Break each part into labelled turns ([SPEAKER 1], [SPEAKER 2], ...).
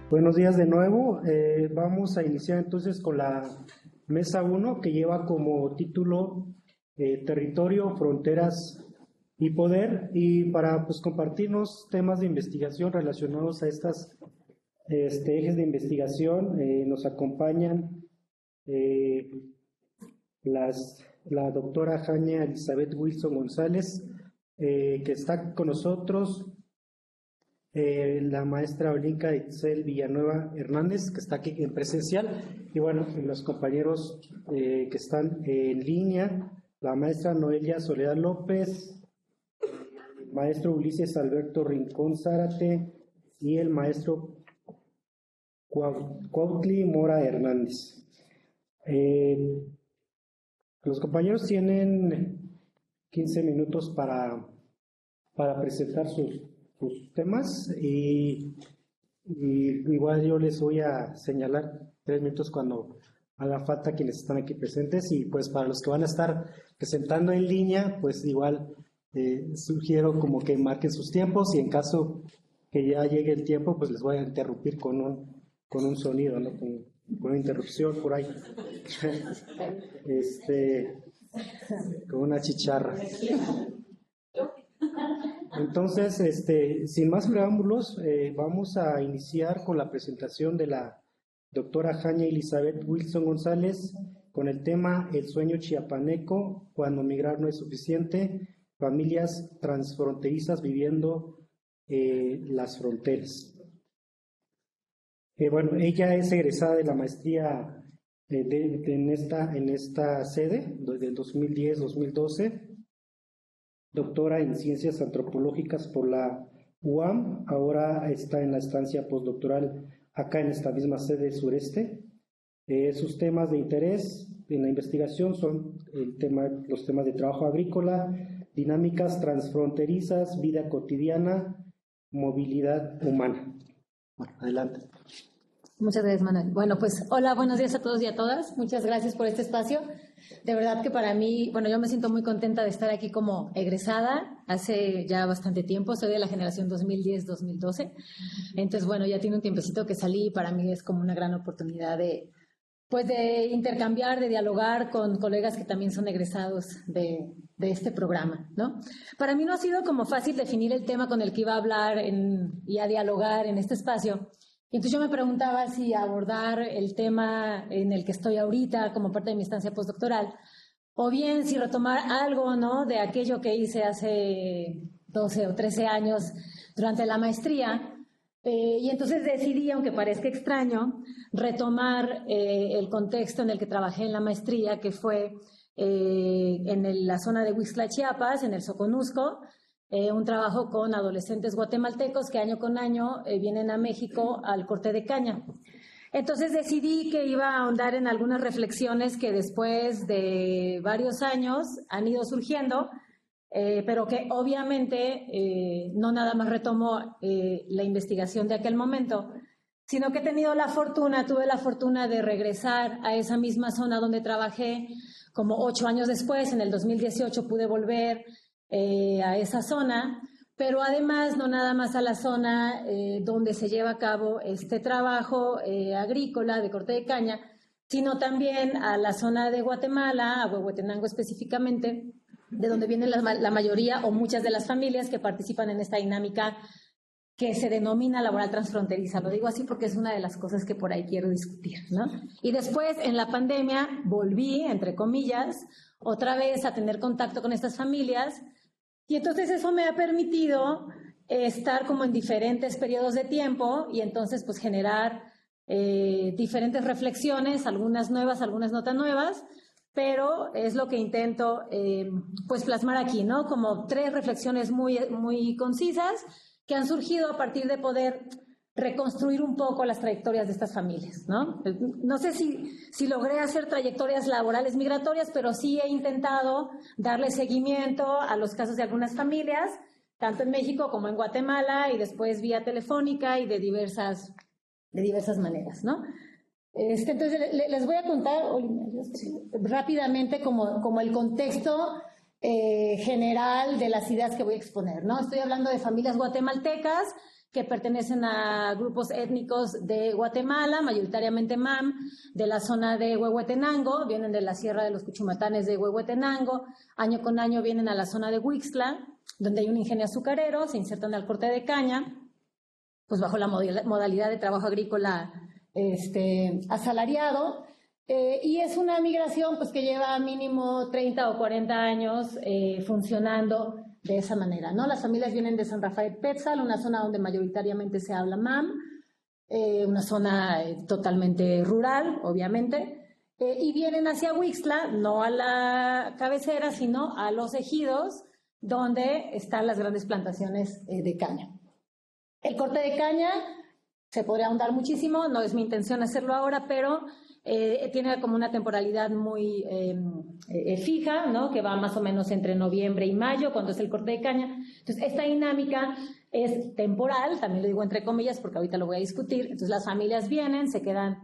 [SPEAKER 1] Buenos días de nuevo. Vamos a iniciar entonces con la mesa 1 que lleva como título Territorio, Fronteras y Poder, y para compartirnos temas de investigación relacionados a estas ejes de investigación nos acompañan la doctora Jania Elizabeth Wilson González, que está con nosotros, la maestra Olinka Itzel Villanueva Hernández, que está aquí en presencial, y bueno, los compañeros que están en línea, la maestra Noelia Soledad López, el maestro Ulises Alberto Rincón Zárate y el maestro Cuautli Mora Hernández. Los compañeros tienen 15 minutos para presentar sus temas y igual yo les voy a señalar 3 minutos cuando haga falta quienes están aquí presentes, y pues para los que van a estar presentando en línea, pues igual sugiero como que marquen sus tiempos, y en caso que ya llegue el tiempo, pues les voy a interrumpir con un sonido, ¿no? Con una interrupción por ahí. Con una chicharra. Entonces, sin más preámbulos, vamos a iniciar con la presentación de la doctora Jania Elizabeth Wilson González con el tema El sueño chiapaneco, cuando migrar no es suficiente, familias transfronterizas viviendo las fronteras. Bueno, ella es egresada de la maestría en esta sede del 2010-2012, doctora en Ciencias Antropológicas por la UAM, ahora está en la estancia postdoctoral acá en esta misma sede sureste. Sus temas de interés en la investigación son los temas de trabajo agrícola, dinámicas transfronterizas, vida cotidiana, movilidad humana. Bueno, adelante.
[SPEAKER 2] Muchas gracias, Manuel. Bueno, pues hola, buenos días a todos y a todas. Muchas gracias por este espacio. De verdad que para mí, bueno, yo me siento muy contenta de estar aquí como egresada hace ya bastante tiempo. Soy de la generación 2010-2012. Entonces, bueno, ya tiene un tiempecito que salí y para mí es como una gran oportunidad de intercambiar, de dialogar con colegas que también son egresados de este programa, ¿no? Para mí no ha sido como fácil definir el tema con el que iba a hablar y a dialogar en este espacio. Y entonces yo me preguntaba si abordar el tema en el que estoy ahorita como parte de mi estancia postdoctoral, o bien si retomar algo, ¿no?, de aquello que hice hace 12 o 13 años durante la maestría. Y entonces decidí, aunque parezca extraño, retomar el contexto en el que trabajé en la maestría, que fue en la zona de Huixtla, Chiapas, en el Soconusco, un trabajo con adolescentes guatemaltecos que año con año vienen a México al corte de caña. Entonces decidí que iba a ahondar en algunas reflexiones que después de varios años han ido surgiendo, pero que obviamente no nada más retomo la investigación de aquel momento, sino que tuve la fortuna de regresar a esa misma zona donde trabajé como 8 años después. En el 2018 pude volver a esa zona, pero además no nada más a la zona donde se lleva a cabo este trabajo agrícola de corte de caña, sino también a la zona de Guatemala, a Huehuetenango específicamente, de donde vienen la mayoría o muchas de las familias que participan en esta dinámica que se denomina laboral transfronteriza. Lo digo así porque es una de las cosas que por ahí quiero discutir, ¿no? Y después, en la pandemia, volví, entre comillas, otra vez a tener contacto con estas familias, y entonces eso me ha permitido estar como en diferentes periodos de tiempo y entonces pues generar diferentes reflexiones, algunas nuevas, algunas no tan nuevas, pero es lo que intento pues plasmar aquí, ¿no? Como 3 reflexiones muy, muy concisas que han surgido a partir de poder reconstruir un poco las trayectorias de estas familias, ¿no? No sé si logré hacer trayectorias laborales migratorias, pero sí he intentado darle seguimiento a los casos de algunas familias, tanto en México como en Guatemala, y después vía telefónica y de diversas maneras, ¿no? Entonces les voy a contar rápidamente como el contexto general de las ideas que voy a exponer, ¿no? Estoy hablando de familias guatemaltecas que pertenecen a grupos étnicos de Guatemala, mayoritariamente MAM, de la zona de Huehuetenango, vienen de la Sierra de los Cuchumatanes de Huehuetenango, año con año vienen a la zona de Huixtla, donde hay un ingenio azucarero, se insertan al corte de caña, pues bajo la modalidad de trabajo agrícola asalariado, y es una migración pues que lleva mínimo 30 o 40 años funcionando de esa manera, ¿no? Las familias vienen de San Rafael Petzal, una zona donde mayoritariamente se habla MAM, una zona totalmente rural, obviamente, y vienen hacia Huixtla, no a la cabecera, sino a los ejidos, donde están las grandes plantaciones de caña. El corte de caña se podría ahondar muchísimo, no es mi intención hacerlo ahora, pero tiene como una temporalidad muy fija, ¿no? Que va más o menos entre noviembre y mayo, cuando es el corte de caña. Entonces, esta dinámica es temporal, también lo digo entre comillas porque ahorita lo voy a discutir. Entonces, las familias vienen, se quedan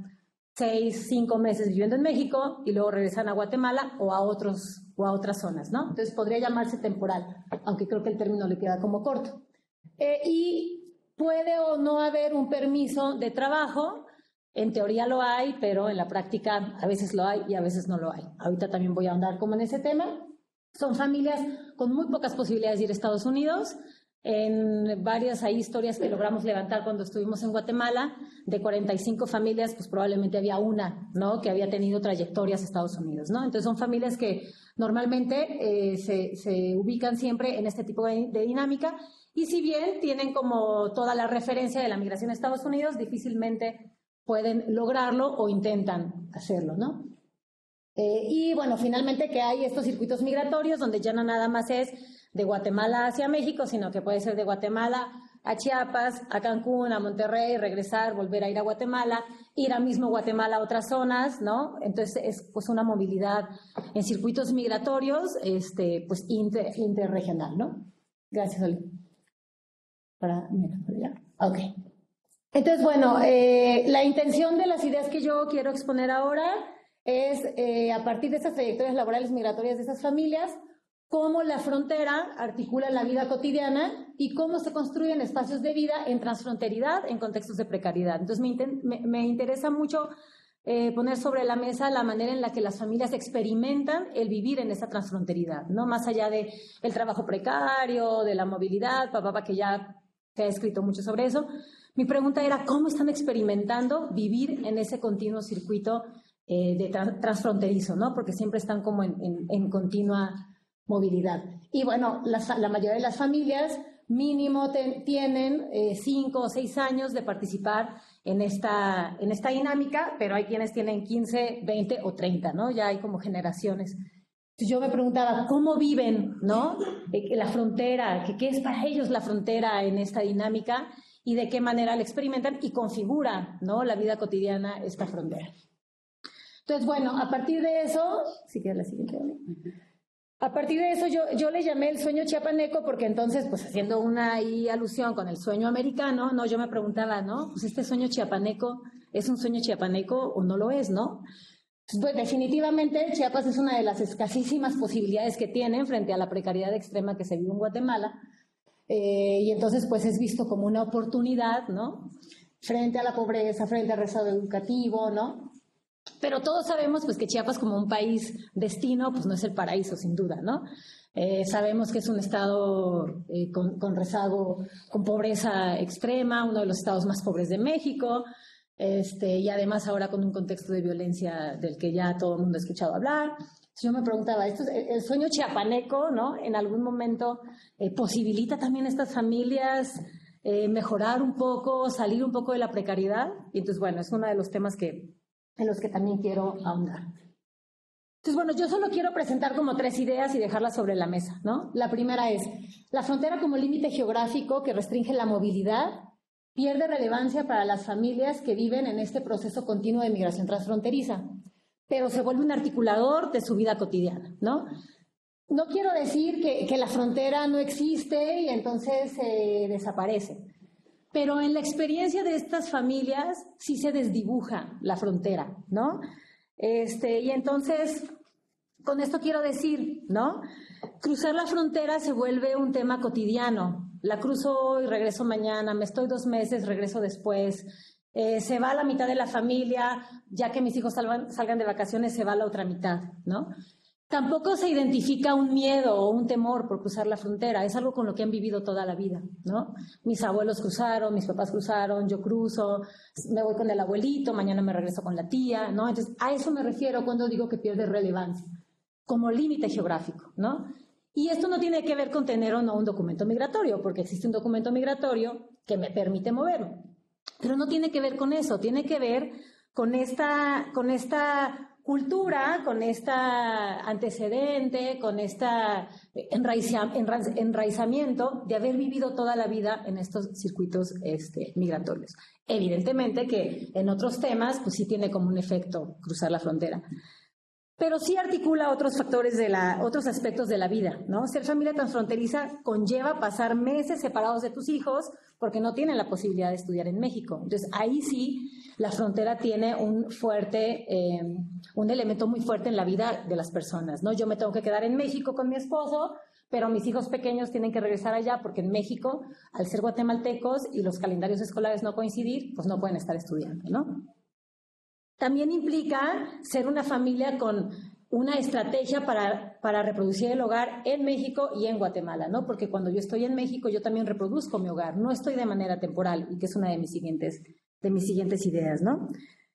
[SPEAKER 2] 6, 5 meses viviendo en México y luego regresan a Guatemala o a otras zonas, ¿no? Entonces, podría llamarse temporal, aunque creo que el término le queda como corto. Y puede o no haber un permiso de trabajo. En teoría lo hay, pero en la práctica a veces lo hay y a veces no lo hay. Ahorita también voy a ahondar como en ese tema. Son familias con muy pocas posibilidades de ir a Estados Unidos. En varias hay historias que logramos levantar cuando estuvimos en Guatemala. De 45 familias, pues probablemente había una, ¿no?, que había tenido trayectorias a Estados Unidos, ¿no? Entonces son familias que normalmente se ubican siempre en este tipo de dinámica. Y si bien tienen como toda la referencia de la migración a Estados Unidos, difícilmente pueden lograrlo o intentan hacerlo, ¿no? Y bueno, finalmente que hay estos circuitos migratorios donde ya no nada más es de Guatemala hacia México, sino que puede ser de Guatemala a Chiapas, a Cancún, a Monterrey, regresar, volver a ir a Guatemala, ir a mismo Guatemala a otras zonas, ¿no? Entonces es pues una movilidad en circuitos migratorios, pues interregional, ¿no? Gracias, Oli. Ok. Entonces, bueno, la intención de las ideas que yo quiero exponer ahora es, a partir de estas trayectorias laborales migratorias de esas familias, cómo la frontera articula la vida cotidiana y cómo se construyen espacios de vida en transfronteridad en contextos de precariedad. Entonces, me interesa mucho poner sobre la mesa la manera en la que las familias experimentan el vivir en esa transfronteridad, ¿no? Más allá del trabajo precario, de la movilidad, que ya se ha escrito mucho sobre eso. Mi pregunta era, ¿cómo están experimentando vivir en ese continuo circuito de transfronterizo, ¿no? Porque siempre están como en continua movilidad. Y bueno, la mayoría de las familias mínimo tienen 5 o 6 años de participar en esta dinámica, pero hay quienes tienen 15, 20 o 30, ¿no? Ya hay como generaciones. Entonces yo me preguntaba, ¿cómo viven, ¿no? La frontera, ¿qué es para ellos la frontera en esta dinámica? Y de qué manera la experimentan y configuran, ¿no?, la vida cotidiana esta frontera. Entonces, bueno, a partir de eso, si quieres la siguiente, a partir de eso yo le llamé el sueño chiapaneco porque entonces, pues haciendo una alusión con el sueño americano, ¿no?, yo me preguntaba, ¿no?, pues este sueño chiapaneco, ¿es un sueño chiapaneco o no lo es, no? Pues definitivamente Chiapas es una de las escasísimas posibilidades que tienen frente a la precariedad extrema que se vive en Guatemala. Y entonces pues es visto como una oportunidad, ¿no?, frente a la pobreza, frente al rezago educativo, ¿no? Pero todos sabemos pues que Chiapas como un país destino pues no es el paraíso sin duda, ¿no? Sabemos que es un estado con rezago, con pobreza extrema, uno de los estados más pobres de México, y además ahora con un contexto de violencia del que ya todo el mundo ha escuchado hablar. Yo me preguntaba, el sueño chiapaneco, ¿no?, en algún momento posibilita también a estas familias mejorar un poco, salir un poco de la precariedad. Y entonces, bueno, es uno de los temas en los que también quiero ahondar. Entonces, bueno, yo solo quiero presentar como 3 ideas y dejarlas sobre la mesa, ¿no? La primera es, la frontera como límite geográfico que restringe la movilidad pierde relevancia para las familias que viven en este proceso continuo de migración transfronteriza, pero se vuelve un articulador de su vida cotidiana, ¿no? No quiero decir que la frontera no existe y entonces desaparece, pero en la experiencia de estas familias sí se desdibuja la frontera, ¿no? Y entonces, con esto quiero decir, ¿no?, cruzar la frontera se vuelve un tema cotidiano. la cruzo hoy, regreso mañana, me estoy 2 meses, regreso después. Se va la mitad de la familia, ya que mis hijos salgan de vacaciones, se va la otra mitad, ¿no? Tampoco se identifica un miedo o un temor por cruzar la frontera, es algo con lo que han vivido toda la vida, ¿no? Mis abuelos cruzaron, mis papás cruzaron, yo cruzo, me voy con el abuelito, mañana me regreso con la tía, ¿no? Entonces, a eso me refiero cuando digo que pierde relevancia, como límite geográfico, ¿no? Y esto no tiene que ver con tener o no un documento migratorio, porque existe un documento migratorio que me permite moverme. Pero no tiene que ver con eso, tiene que ver con esta cultura, con esta antecedente, con este enraizamiento de haber vivido toda la vida en estos circuitos migratorios. Evidentemente que en otros temas, pues sí tiene como un efecto cruzar la frontera. Pero sí articula otros factores otros aspectos de la vida, ¿no? Ser familia transfronteriza conlleva pasar meses separados de tus hijos porque no tienen la posibilidad de estudiar en México. Entonces, ahí sí la frontera tiene un elemento muy fuerte en la vida de las personas, ¿no? Yo me tengo que quedar en México con mi esposo, pero mis hijos pequeños tienen que regresar allá porque en México, al ser guatemaltecos y los calendarios escolares no coincidir, pues no pueden estar estudiando, ¿no? También implica ser una familia con una estrategia para reproducir el hogar en México y en Guatemala, ¿no? Porque cuando yo estoy en México, yo también reproduzco mi hogar, no estoy de manera temporal, y que es una de mis siguientes ideas, ¿no?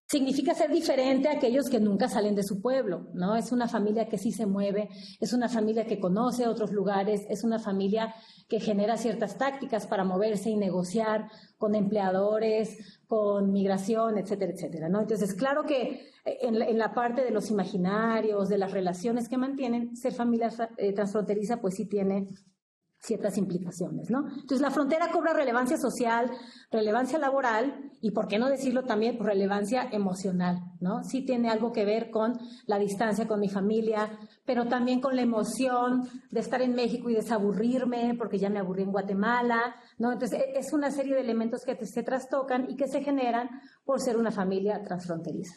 [SPEAKER 2] Significa ser diferente a aquellos que nunca salen de su pueblo, ¿no? Es una familia que sí se mueve, es una familia que conoce otros lugares, es una familia que genera ciertas tácticas para moverse y negociar con empleadores, con migración, etcétera, etcétera, ¿no? Entonces, claro que en la parte de los imaginarios, de las relaciones que mantienen, ser familia transfronteriza, pues sí tiene ciertas implicaciones, ¿no? Entonces, la frontera cobra relevancia social, relevancia laboral y, por qué no decirlo también, pues, relevancia emocional, ¿no? Sí tiene algo que ver con la distancia con mi familia, pero también con la emoción de estar en México y desaburrirme porque ya me aburrí en Guatemala, ¿no? Entonces, es una serie de elementos que se trastocan y que se generan por ser una familia transfronteriza.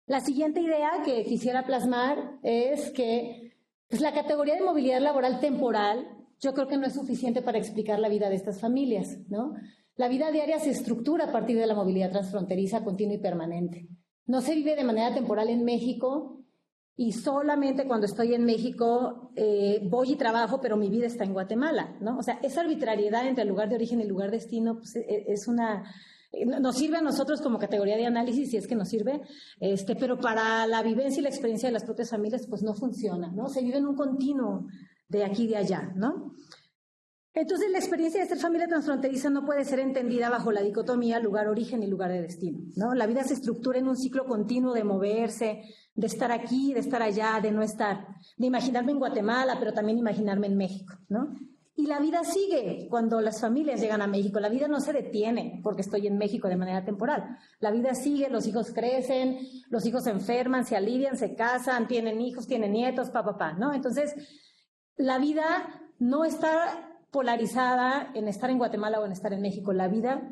[SPEAKER 2] La siguiente idea que quisiera plasmar es que pues la categoría de movilidad laboral temporal yo creo que no es suficiente para explicar la vida de estas familias, ¿no? La vida diaria se estructura a partir de la movilidad transfronteriza continua y permanente. No se vive de manera temporal en México y solamente cuando estoy en México voy y trabajo, pero mi vida está en Guatemala, ¿no? O sea, esa arbitrariedad entre el lugar de origen y el lugar de destino pues, nos sirve a nosotros como categoría de análisis, si es que nos sirve, pero para la vivencia y la experiencia de las propias familias, pues no funciona, ¿no? Se vive en un continuo de aquí y de allá, ¿no? Entonces, la experiencia de ser familia transfronteriza no puede ser entendida bajo la dicotomía lugar-origen y lugar de destino, ¿no? La vida se estructura en un ciclo continuo de moverse, de estar aquí, de estar allá, de no estar, de imaginarme en Guatemala, pero también imaginarme en México, ¿no? Y la vida sigue cuando las familias llegan a México. La vida no se detiene porque estoy en México de manera temporal. La vida sigue, los hijos crecen, los hijos se enferman, se alivian, se casan, tienen hijos, tienen nietos, ¿no? Entonces, la vida no está polarizada en estar en Guatemala o en estar en México. La vida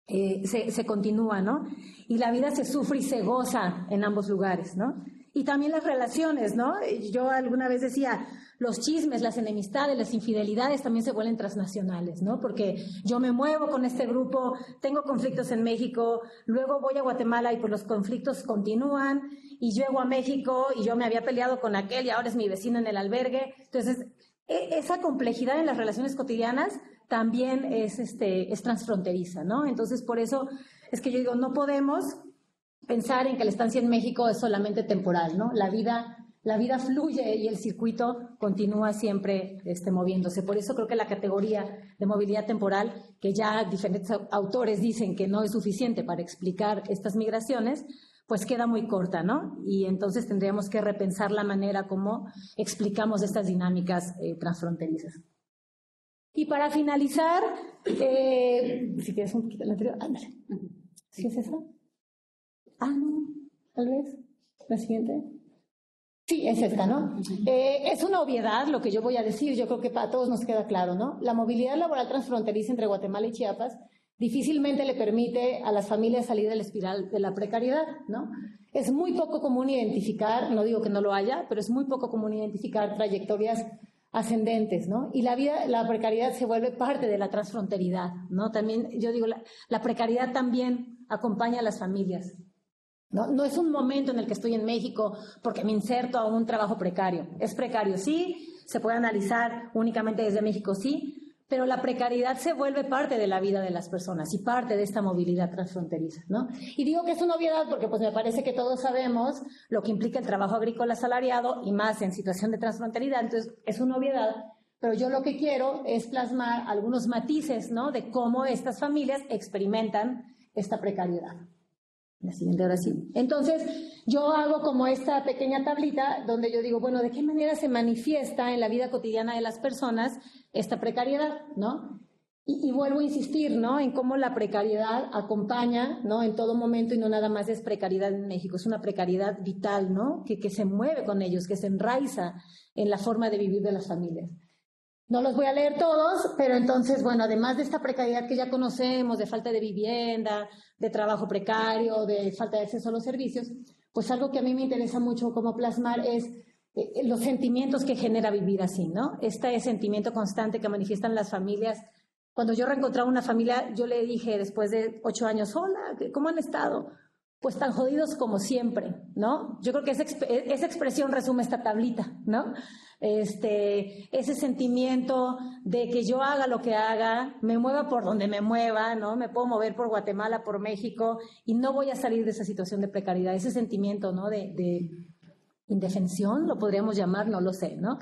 [SPEAKER 2] se continúa, ¿no? Y la vida se sufre y se goza en ambos lugares, ¿no? Y también las relaciones, ¿no? Yo alguna vez decía, los chismes, las enemistades, las infidelidades también se vuelven transnacionales, ¿no? Porque yo me muevo con este grupo, tengo conflictos en México, luego voy a Guatemala y pues los conflictos continúan, y llego a México y yo me había peleado con aquel y ahora es mi vecino en el albergue. Entonces, esa complejidad en las relaciones cotidianas también es transfronteriza, ¿no? Entonces, por eso es que yo digo, no podemos pensar en que la estancia en México es solamente temporal, ¿no? La vida fluye y el circuito continúa siempre moviéndose. Por eso creo que la categoría de movilidad temporal, que ya diferentes autores dicen que no es suficiente para explicar estas migraciones, pues queda muy corta, ¿no? Y entonces tendríamos que repensar la manera como explicamos estas dinámicas transfronterizas. Y para finalizar, si quieres un poquito el anterior, ándale. ¿Sí es eso? Ah, no, tal vez. ¿La siguiente? Sí, es esta, ¿no? Es una obviedad lo que yo voy a decir, yo creo que para todos nos queda claro, ¿no? La movilidad laboral transfronteriza entre Guatemala y Chiapas difícilmente le permite a las familias salir de la espiral de la precariedad, ¿no? Es muy poco común identificar, no digo que no lo haya, pero es muy poco común identificar trayectorias ascendentes, ¿no? Y la precariedad se vuelve parte de la transfronteridad, ¿no? También, yo digo, la precariedad también acompaña a las familias, ¿no? No es un momento en el que estoy en México porque me inserto a un trabajo precario. Es precario, sí, se puede analizar únicamente desde México, sí, pero la precariedad se vuelve parte de la vida de las personas y parte de esta movilidad transfronteriza, ¿no? Y digo que es una obviedad porque pues me parece que todos sabemos lo que implica el trabajo agrícola asalariado y más en situación de transfronteridad, entonces es una obviedad, pero yo lo que quiero es plasmar algunos matices, ¿no? De cómo estas familias experimentan esta precariedad. La siguiente, ahora sí. Entonces, yo hago como esta pequeña tablita donde yo digo, bueno, ¿de qué manera se manifiesta en la vida cotidiana de las personas esta precariedad, ¿no? Y vuelvo a insistir, ¿no? En cómo la precariedad acompaña, ¿no? En todo momento y no nada más es precariedad en México, es una precariedad vital, ¿no? Que se mueve con ellos, que se enraiza en la forma de vivir de las familias. No los voy a leer todos, pero entonces, bueno, además de esta precariedad que ya conocemos, de falta de vivienda, de trabajo precario, de falta de acceso a los servicios, pues algo que a mí me interesa mucho como plasmar es los sentimientos que genera vivir así, ¿no? Este sentimiento constante que manifiestan las familias. Cuando yo reencontraba una familia, yo le dije después de 8 años, hola, ¿cómo han estado? Pues tan jodidos como siempre, ¿no? Yo creo que esa expresión resume esta tablita, ¿no? Ese sentimiento de que yo haga lo que haga, me mueva por donde me mueva, ¿no? Me puedo mover por Guatemala, por México, y no voy a salir de esa situación de precariedad, ese sentimiento, ¿no? De indefensión, lo podríamos llamar, no lo sé, ¿no?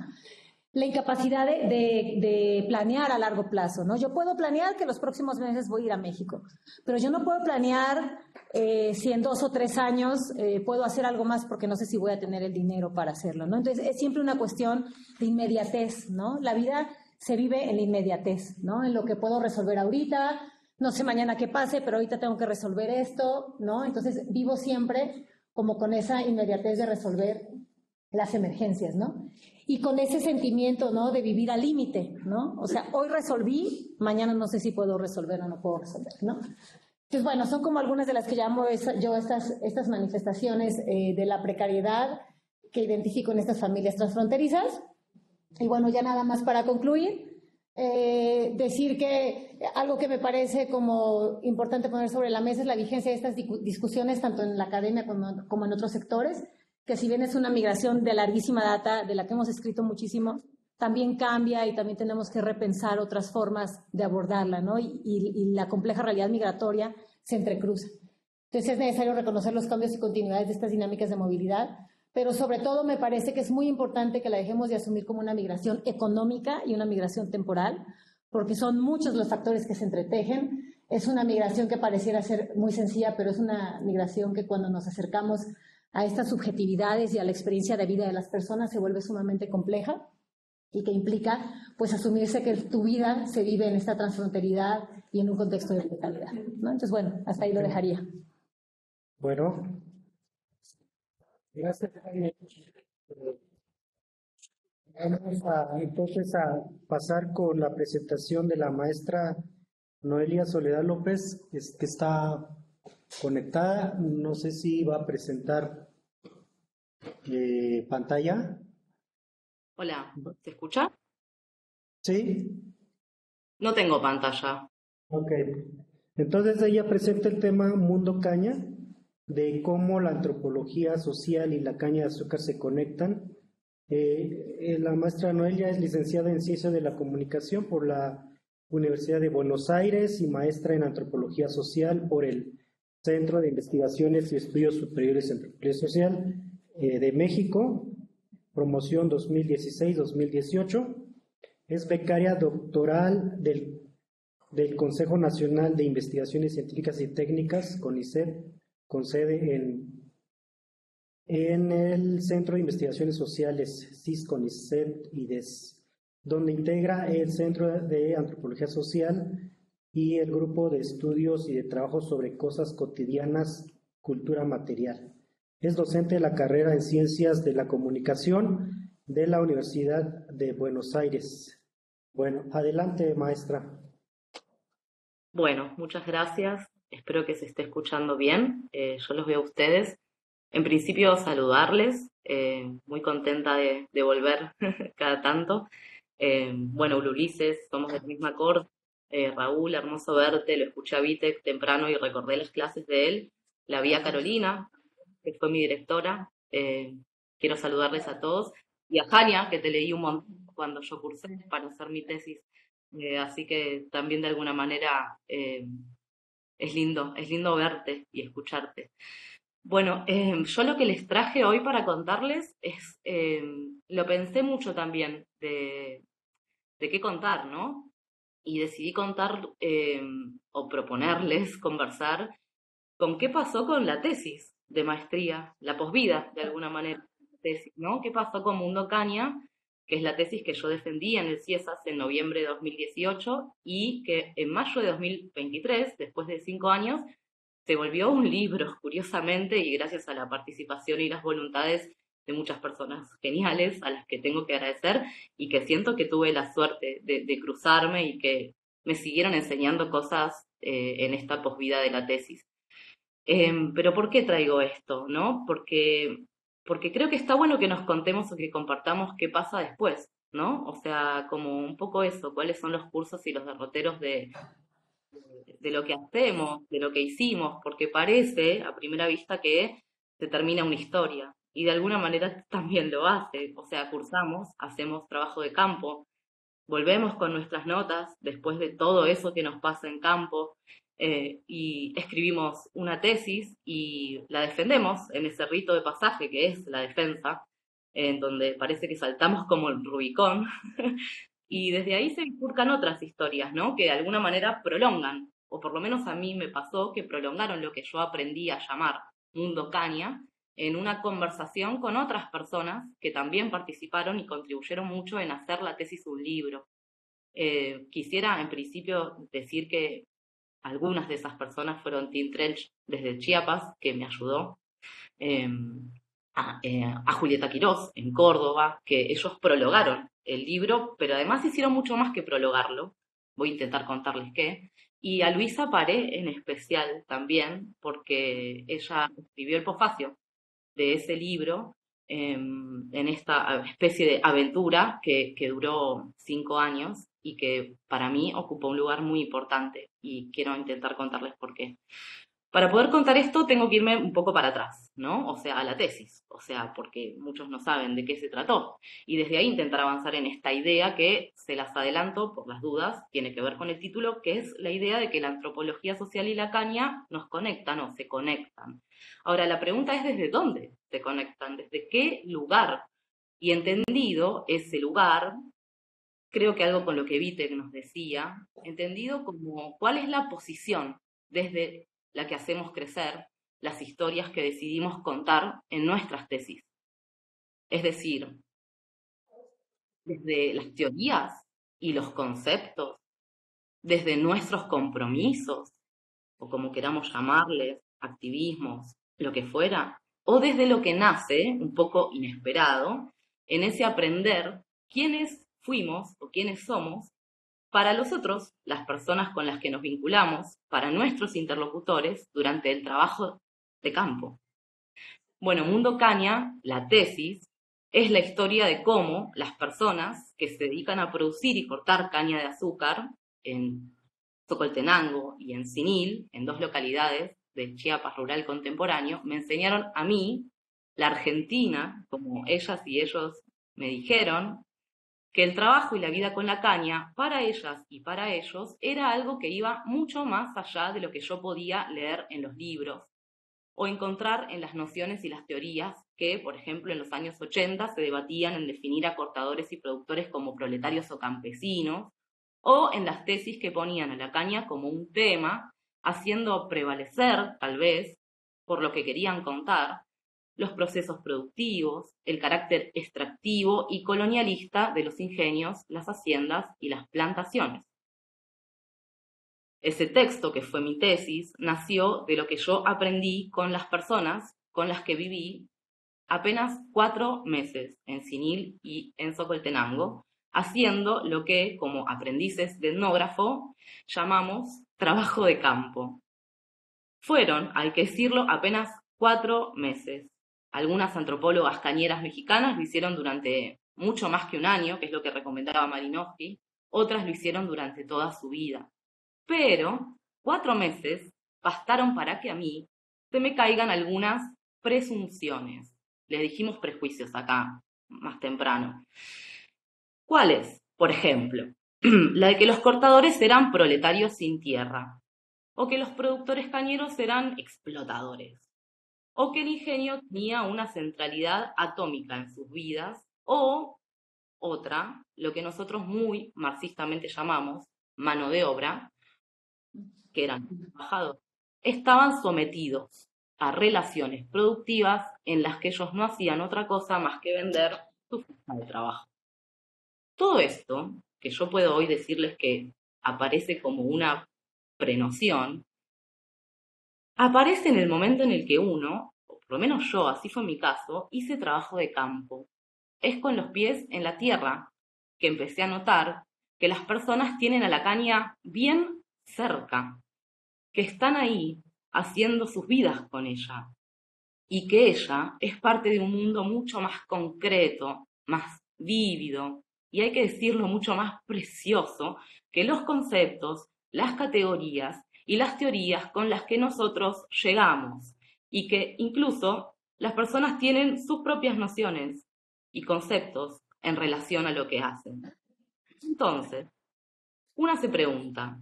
[SPEAKER 2] La incapacidad de planear a largo plazo, ¿no? Yo puedo planear que los próximos meses voy a ir a México, pero yo no puedo planear si en 2 o 3 años puedo hacer algo más porque no sé si voy a tener el dinero para hacerlo, ¿no? Entonces, es siempre una cuestión de inmediatez, ¿no? La vida se vive en la inmediatez, ¿no? En lo que puedo resolver ahorita, no sé mañana qué pase, pero ahorita tengo que resolver esto, ¿no? Entonces, vivo siempre como con esa inmediatez de resolver las emergencias, ¿no? Y con ese sentimiento, ¿no? De vivir al límite, ¿no? O sea, hoy resolví, mañana no sé si puedo resolver o no puedo resolver, ¿no? Entonces, bueno, son como algunas de las que llamo yo estas manifestaciones de la precariedad que identifico en estas familias transfronterizas. Y bueno, ya nada más para concluir, decir que algo que me parece como importante poner sobre la mesa es la vigencia de estas discusiones tanto en la academia como en otros sectores, que si bien es una migración de larguísima data, de la que hemos escrito muchísimo, también cambia y también tenemos que repensar otras formas de abordarla, ¿no? Y la compleja realidad migratoria se entrecruza. Entonces es necesario reconocer los cambios y continuidades de estas dinámicas de movilidad, pero sobre todo me parece que es muy importante que la dejemos de asumir como una migración económica y una migración temporal, porque son muchos los factores que se entretejen. Es una migración que pareciera ser muy sencilla, pero es una migración que cuando nos acercamos a estas subjetividades y a la experiencia de vida de las personas se vuelve sumamente compleja y que implica pues asumirse que tu vida se vive en esta transfronteridad y en un contexto de precariedad, ¿no? Entonces, bueno, hasta ahí lo dejaría.
[SPEAKER 1] Bueno, gracias. Vamos entonces a pasar con la presentación de la maestra Noelia Soledad López, que está conectada. No sé si va a presentar pantalla.
[SPEAKER 3] Hola, ¿se escucha?
[SPEAKER 1] Sí.
[SPEAKER 3] No tengo pantalla.
[SPEAKER 1] Ok. Entonces ella presenta el tema Mundo Caña, de cómo la antropología social y la caña de azúcar se conectan. La maestra Noelia es licenciada en Ciencia de la Comunicación por la Universidad de Buenos Aires y maestra en Antropología Social por el Centro de Investigaciones y Estudios Superiores en Antropología Social de México, promoción 2016-2018. Es becaria doctoral del Consejo Nacional de Investigaciones Científicas y Técnicas, CONICET, con sede en el Centro de Investigaciones Sociales, CIS-CONICET IDES, donde integra el Centro de Antropología Social y el Grupo de Estudios y de Trabajo sobre Cosas Cotidianas, Cultura Material. Es docente de la carrera en Ciencias de la Comunicación de la Universidad de Buenos Aires. Bueno, adelante, maestra.
[SPEAKER 3] Bueno, muchas gracias. Espero que se esté escuchando bien. Yo los veo a ustedes. En principio, saludarles. Muy contenta de volver cada tanto. Bueno, Ulises, somos de la misma corte. Raúl, hermoso verte, lo escuché a Vitek temprano y recordé las clases de él. La vi a Carolina, que fue mi directora. Quiero saludarles a todos. Y a Jania, que te leí un montón cuando yo cursé para hacer mi tesis. Así que también de alguna manera es lindo verte y escucharte. Bueno, yo lo que les traje hoy para contarles es, lo pensé mucho también de qué contar, ¿no? Y decidí contar o proponerles conversar con qué pasó con la tesis de maestría, la posvida, de alguna manera, tesis, ¿no? ¿Qué pasó con Mundo Caña, que es la tesis que yo defendí en el CIESAS en noviembre de 2018 y que en mayo de 2023, después de 5 años, se volvió un libro, curiosamente, y gracias a la participación y las voluntades de muchas personas geniales a las que tengo que agradecer y que siento que tuve la suerte de cruzarme y que me siguieron enseñando cosas en esta posvida de la tesis. Pero ¿por qué traigo esto? ¿No? Porque creo que está bueno que nos contemos o que compartamos qué pasa después, ¿no? O sea, como un poco eso, cuáles son los cursos y los derroteros de lo que hacemos, de lo que hicimos, porque parece a primera vista que se termina una historia y de alguna manera también lo hace, o sea, cursamos, hacemos trabajo de campo, volvemos con nuestras notas después de todo eso que nos pasa en campo y escribimos una tesis y la defendemos en ese rito de pasaje que es la defensa, en donde parece que saltamos como el Rubicón. Y desde ahí se bifurcan otras historias, ¿no? Que de alguna manera prolongan, o por lo menos a mí me pasó que prolongaron lo que yo aprendí a llamar Mundo Caña en una conversación con otras personas que también participaron y contribuyeron mucho en hacer la tesis un libro. Quisiera en principio decir que algunas de esas personas fueron Tim Trench desde Chiapas, que me ayudó, eh, a Julieta Quirós en Córdoba, que ellos prologaron el libro, pero además hicieron mucho más que prologarlo. Voy a intentar contarles qué. Y a Luisa Paré en especial también, porque ella escribió el posfacio de ese libro en esta especie de aventura que duró 5 años y que para mí ocupó un lugar muy importante y quiero intentar contarles por qué. Para poder contar esto tengo que irme un poco para atrás, ¿no? O sea, a la tesis, o sea, porque muchos no saben de qué se trató. Y desde ahí intentar avanzar en esta idea que, se las adelanto por las dudas, tiene que ver con el título, que es la idea de que la antropología social y la caña nos conectan o se conectan. Ahora, la pregunta es ¿desde dónde se conectan? ¿Desde qué lugar? Y entendido ese lugar, creo que algo con lo que Vitek nos decía, entendido como cuál es la posición desde la que hacemos crecer las historias que decidimos contar en nuestras tesis. Es decir, desde las teorías y los conceptos, desde nuestros compromisos, o como queramos llamarles, activismos, lo que fuera, o desde lo que nace, un poco inesperado, en ese aprender quiénes fuimos o quiénes somos para los otros, las personas con las que nos vinculamos, para nuestros interlocutores durante el trabajo de campo. Bueno, Mundo Caña, la tesis, es la historia de cómo las personas que se dedican a producir y cortar caña de azúcar en Socoltenango y en Sinil, en dos localidades del Chiapas rural contemporáneo, me enseñaron a mí, la Argentina, como ellas y ellos me dijeron, que el trabajo y la vida con la caña, para ellas y para ellos, era algo que iba mucho más allá de lo que yo podía leer en los libros o encontrar en las nociones y las teorías que, por ejemplo, en los años 80 se debatían en definir a cortadores y productores como proletarios o campesinos, o en las tesis que ponían a la caña como un tema, haciendo prevalecer, tal vez, por lo que querían contar, los procesos productivos, el carácter extractivo y colonialista de los ingenios, las haciendas y las plantaciones. Ese texto, que fue mi tesis, nació de lo que yo aprendí con las personas con las que viví apenas 4 meses en Sinil y en Socoltenango, haciendo lo que, como aprendices de etnógrafo, llamamos trabajo de campo. Fueron, hay que decirlo, apenas 4 meses. Algunas antropólogas cañeras mexicanas lo hicieron durante mucho más que un año, que es lo que recomendaba Malinowski, otras lo hicieron durante toda su vida. Pero 4 meses bastaron para que a mí se me caigan algunas presunciones. Les dijimos prejuicios acá, más temprano. ¿Cuáles? Por ejemplo, la de que los cortadores eran proletarios sin tierra, o que los productores cañeros eran explotadores, o que el ingenio tenía una centralidad atómica en sus vidas, o otra, lo que nosotros muy marxistamente llamamos mano de obra, que eran trabajadores, estaban sometidos a relaciones productivas en las que ellos no hacían otra cosa más que vender su fuerza de trabajo. Todo esto, que yo puedo hoy decirles que aparece como una prenoción, aparece en el momento en el que uno, o por lo menos yo, así fue mi caso, hice trabajo de campo. Es con los pies en la tierra que empecé a notar que las personas tienen a la caña bien cerca, que están ahí haciendo sus vidas con ella y que ella es parte de un mundo mucho más concreto, más vívido y hay que decirlo mucho más precioso que los conceptos, las categorías y las teorías con las que nosotros llegamos y que incluso las personas tienen sus propias nociones y conceptos en relación a lo que hacen. Entonces, una se pregunta,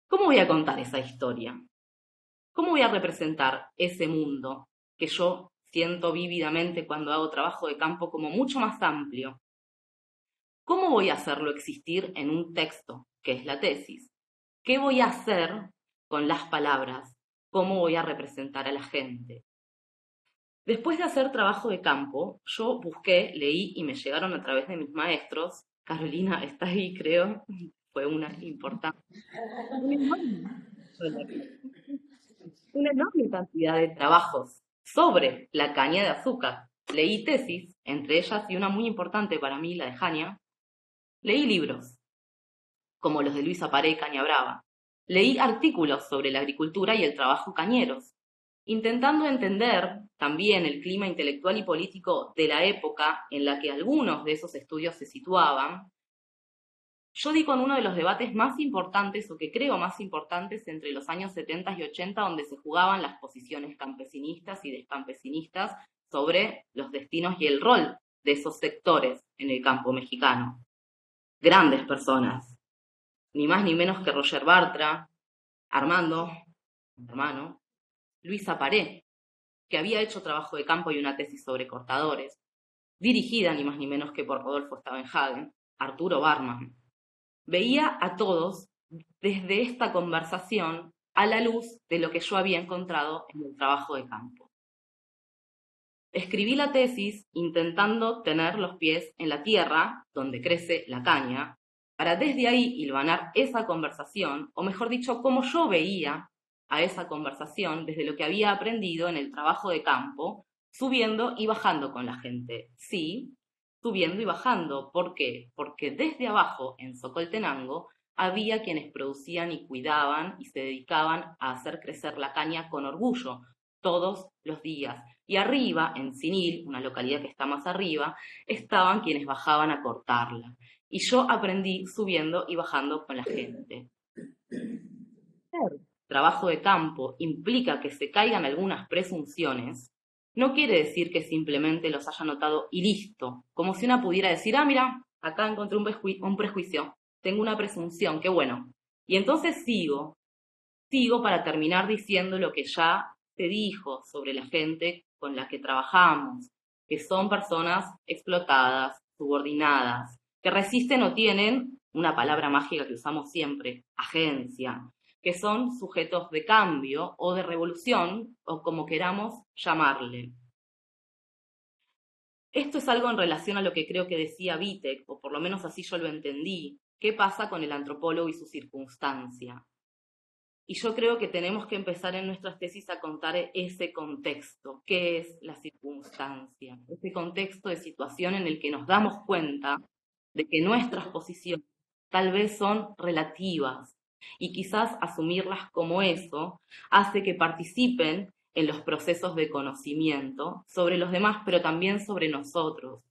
[SPEAKER 3] ¿cómo voy a contar esa historia? ¿Cómo voy a representar ese mundo que yo siento vívidamente cuando hago trabajo de campo como mucho más amplio? ¿Cómo voy a hacerlo existir en un texto, que es la tesis? ¿Qué voy a hacer con las palabras? ¿Cómo voy a representar a la gente? Después de hacer trabajo de campo, yo busqué, leí y me llegaron a través de mis maestros. Carolina está ahí, creo, fue una importante. Una enorme cantidad de trabajos sobre la caña de azúcar. Leí tesis, entre ellas y una muy importante para mí, la de Jania. Leí libros, como los de Luisa Paré y Cañabrava. Leí artículos sobre la agricultura y el trabajo cañeros, intentando entender también el clima intelectual y político de la época en la que algunos de esos estudios se situaban. Yo di con uno de los debates más importantes, o que creo más importantes, entre los años 70 y 80, donde se jugaban las posiciones campesinistas y descampesinistas sobre los destinos y el rol de esos sectores en el campo mexicano. Grandes personas, ni más ni menos que Roger Bartra, Armando, mi hermano, Luisa Paré, que había hecho trabajo de campo y una tesis sobre cortadores, dirigida ni más ni menos que por Rodolfo Stavenhagen, Arturo Barman. Veía a todos desde esta conversación a la luz de lo que yo había encontrado en el trabajo de campo. Escribí la tesis intentando tener los pies en la tierra, donde crece la caña, para desde ahí hilvanar esa conversación, o mejor dicho, cómo yo veía a esa conversación desde lo que había aprendido en el trabajo de campo, subiendo y bajando con la gente. Sí, subiendo y bajando. ¿Por qué? Porque desde abajo, en Socoltenango, había quienes producían y cuidaban y se dedicaban a hacer crecer la caña con orgullo, todos los días. Y arriba, en Sinil, una localidad que está más arriba, estaban quienes bajaban a cortarla. Y yo aprendí subiendo y bajando con la gente. Trabajo de campo implica que se caigan algunas presunciones, no quiere decir que simplemente los haya notado y listo, como si una pudiera decir, ah, mira, acá encontré un prejuicio, tengo una presunción, qué bueno. Y entonces sigo para terminar diciendo lo que ya te dijo sobre la gente con la que trabajamos, que son personas explotadas, subordinadas, que resisten o tienen, una palabra mágica que usamos siempre, agencia, que son sujetos de cambio o de revolución, o como queramos llamarle. Esto es algo en relación a lo que creo que decía Vitek, o por lo menos así yo lo entendí. ¿Qué pasa con el antropólogo y su circunstancia? Y yo creo que tenemos que empezar en nuestras tesis a contar ese contexto. ¿Qué es la circunstancia? Ese contexto de situación en el que nos damos cuenta de que nuestras posiciones tal vez son relativas, y quizás asumirlas como eso hace que participen en los procesos de conocimiento sobre los demás, pero también sobre nosotros.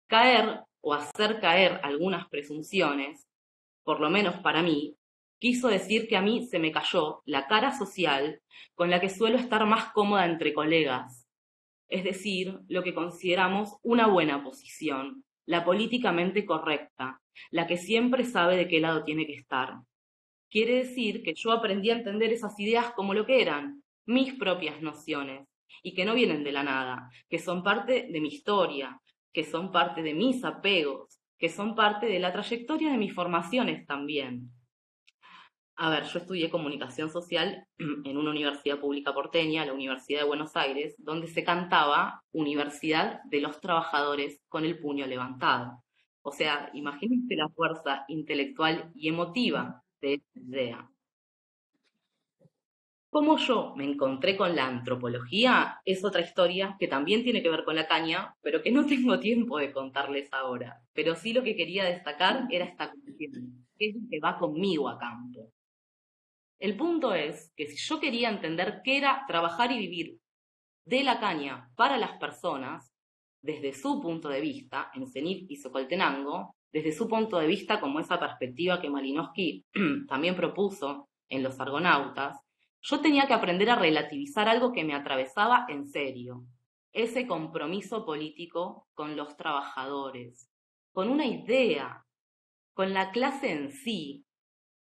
[SPEAKER 3] Caer o hacer caer algunas presunciones, por lo menos para mí, quiso decir que a mí se me cayó la cara social con la que suelo estar más cómoda entre colegas, es decir, lo que consideramos una buena posición, la políticamente correcta, la que siempre sabe de qué lado tiene que estar. Quiere decir que yo aprendí a entender esas ideas como lo que eran, mis propias nociones, y que no vienen de la nada, que son parte de mi historia, que son parte de mis apegos, que son parte de la trayectoria de mis formaciones también. A ver, yo estudié comunicación social en una universidad pública porteña, la Universidad de Buenos Aires, donde se cantaba Universidad de los Trabajadores con el puño levantado. O sea, imagínense la fuerza intelectual y emotiva de esta idea. Cómo yo me encontré con la antropología es otra historia que también tiene que ver con la caña, pero que no tengo tiempo de contarles ahora. Pero sí lo que quería destacar era esta cuestión, que es lo que va conmigo a campo. El punto es que si yo quería entender qué era trabajar y vivir de la caña para las personas, desde su punto de vista, en Zenit y Socoltenango, desde su punto de vista como esa perspectiva que Malinowski también propuso en Los Argonautas, yo tenía que aprender a relativizar algo que me atravesaba en serio, ese compromiso político con los trabajadores, con una idea, con la clase en sí,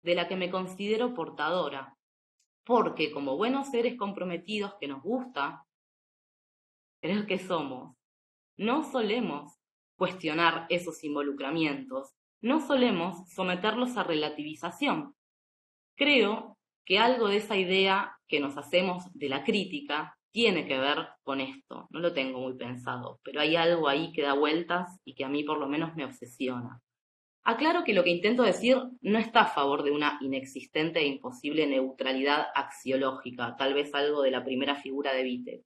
[SPEAKER 3] de la que me considero portadora, porque como buenos seres comprometidos que nos gusta creer que somos, no solemos cuestionar esos involucramientos, no solemos someterlos a relativización. Creo que algo de esa idea que nos hacemos de la crítica tiene que ver con esto. No lo tengo muy pensado, pero hay algo ahí que da vueltas y que a mí por lo menos me obsesiona. Aclaro que lo que intento decir no está a favor de una inexistente e imposible neutralidad axiológica, tal vez algo de la primera figura de Witte.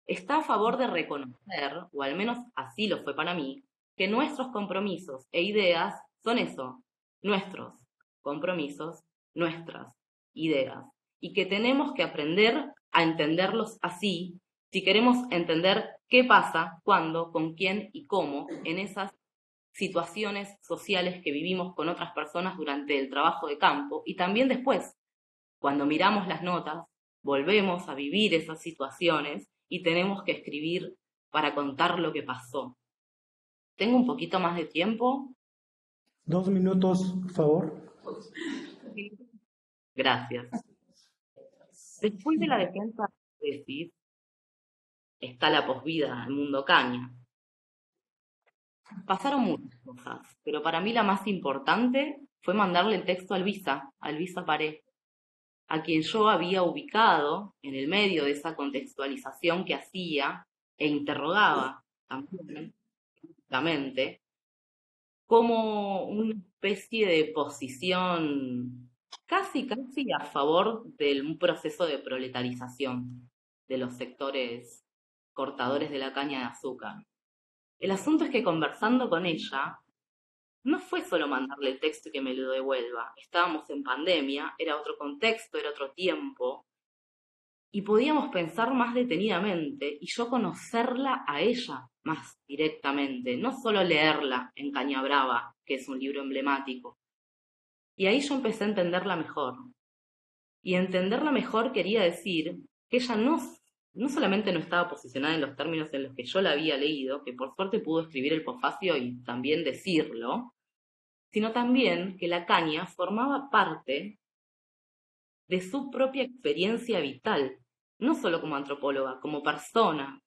[SPEAKER 3] Está a favor de reconocer, o al menos así lo fue para mí, que nuestros compromisos e ideas son eso, nuestros compromisos, nuestras ideas, y que tenemos que aprender a entenderlos así si queremos entender qué pasa, cuándo, con quién y cómo en esas situaciones sociales que vivimos con otras personas durante el trabajo de campo y también después, cuando miramos las notas, volvemos a vivir esas situaciones y tenemos que escribir para contar lo que pasó. ¿Tengo un poquito más de tiempo?
[SPEAKER 1] 2 minutos, por favor.
[SPEAKER 3] Gracias. Después de la defensa de la tesis, está la posvida al mundo caña. Pasaron muchas cosas, pero para mí la más importante fue mandarle el texto a Elvisa Paré, a quien yo había ubicado en el medio de esa contextualización que hacía e interrogaba también, justamente, como una especie de posición casi a favor de un proceso de proletarización de los sectores cortadores de la caña de azúcar. El asunto es que conversando con ella, no fue solo mandarle el texto y que me lo devuelva. Estábamos en pandemia, era otro contexto, era otro tiempo, y podíamos pensar más detenidamente y yo conocerla a ella más directamente, no solo leerla en Caña Brava, que es un libro emblemático. Y ahí yo empecé a entenderla mejor. Y entenderla mejor quería decir que ella no solamente no estaba posicionada en los términos en los que yo la había leído, que por suerte pudo escribir el posfacio y también decirlo, sino también que la caña formaba parte de su propia experiencia vital, no solo como antropóloga, como persona.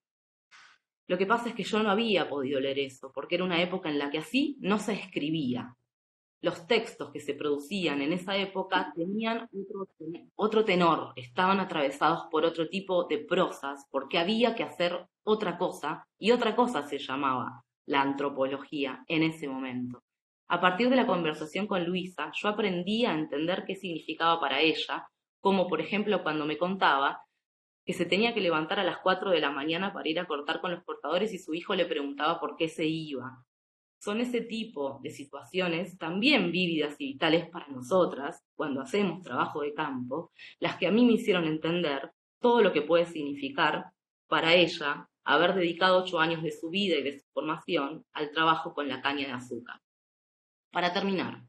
[SPEAKER 3] Lo que pasa es que yo no había podido leer eso, porque era una época en la que así no se escribía. Los textos que se producían en esa época tenían otro tenor, estaban atravesados por otro tipo de prosas, porque había que hacer otra cosa, y otra cosa se llamaba la antropología en ese momento. A partir de la conversación con Luisa, yo aprendí a entender qué significaba para ella, como por ejemplo cuando me contaba que se tenía que levantar a las 4 de la mañana para ir a cortar con los cortadores y su hijo le preguntaba por qué se iba. Son ese tipo de situaciones también vívidas y vitales para nosotras, cuando hacemos trabajo de campo, las que a mí me hicieron entender todo lo que puede significar para ella haber dedicado 8 años de su vida y de su formación al trabajo con la caña de azúcar. Para terminar,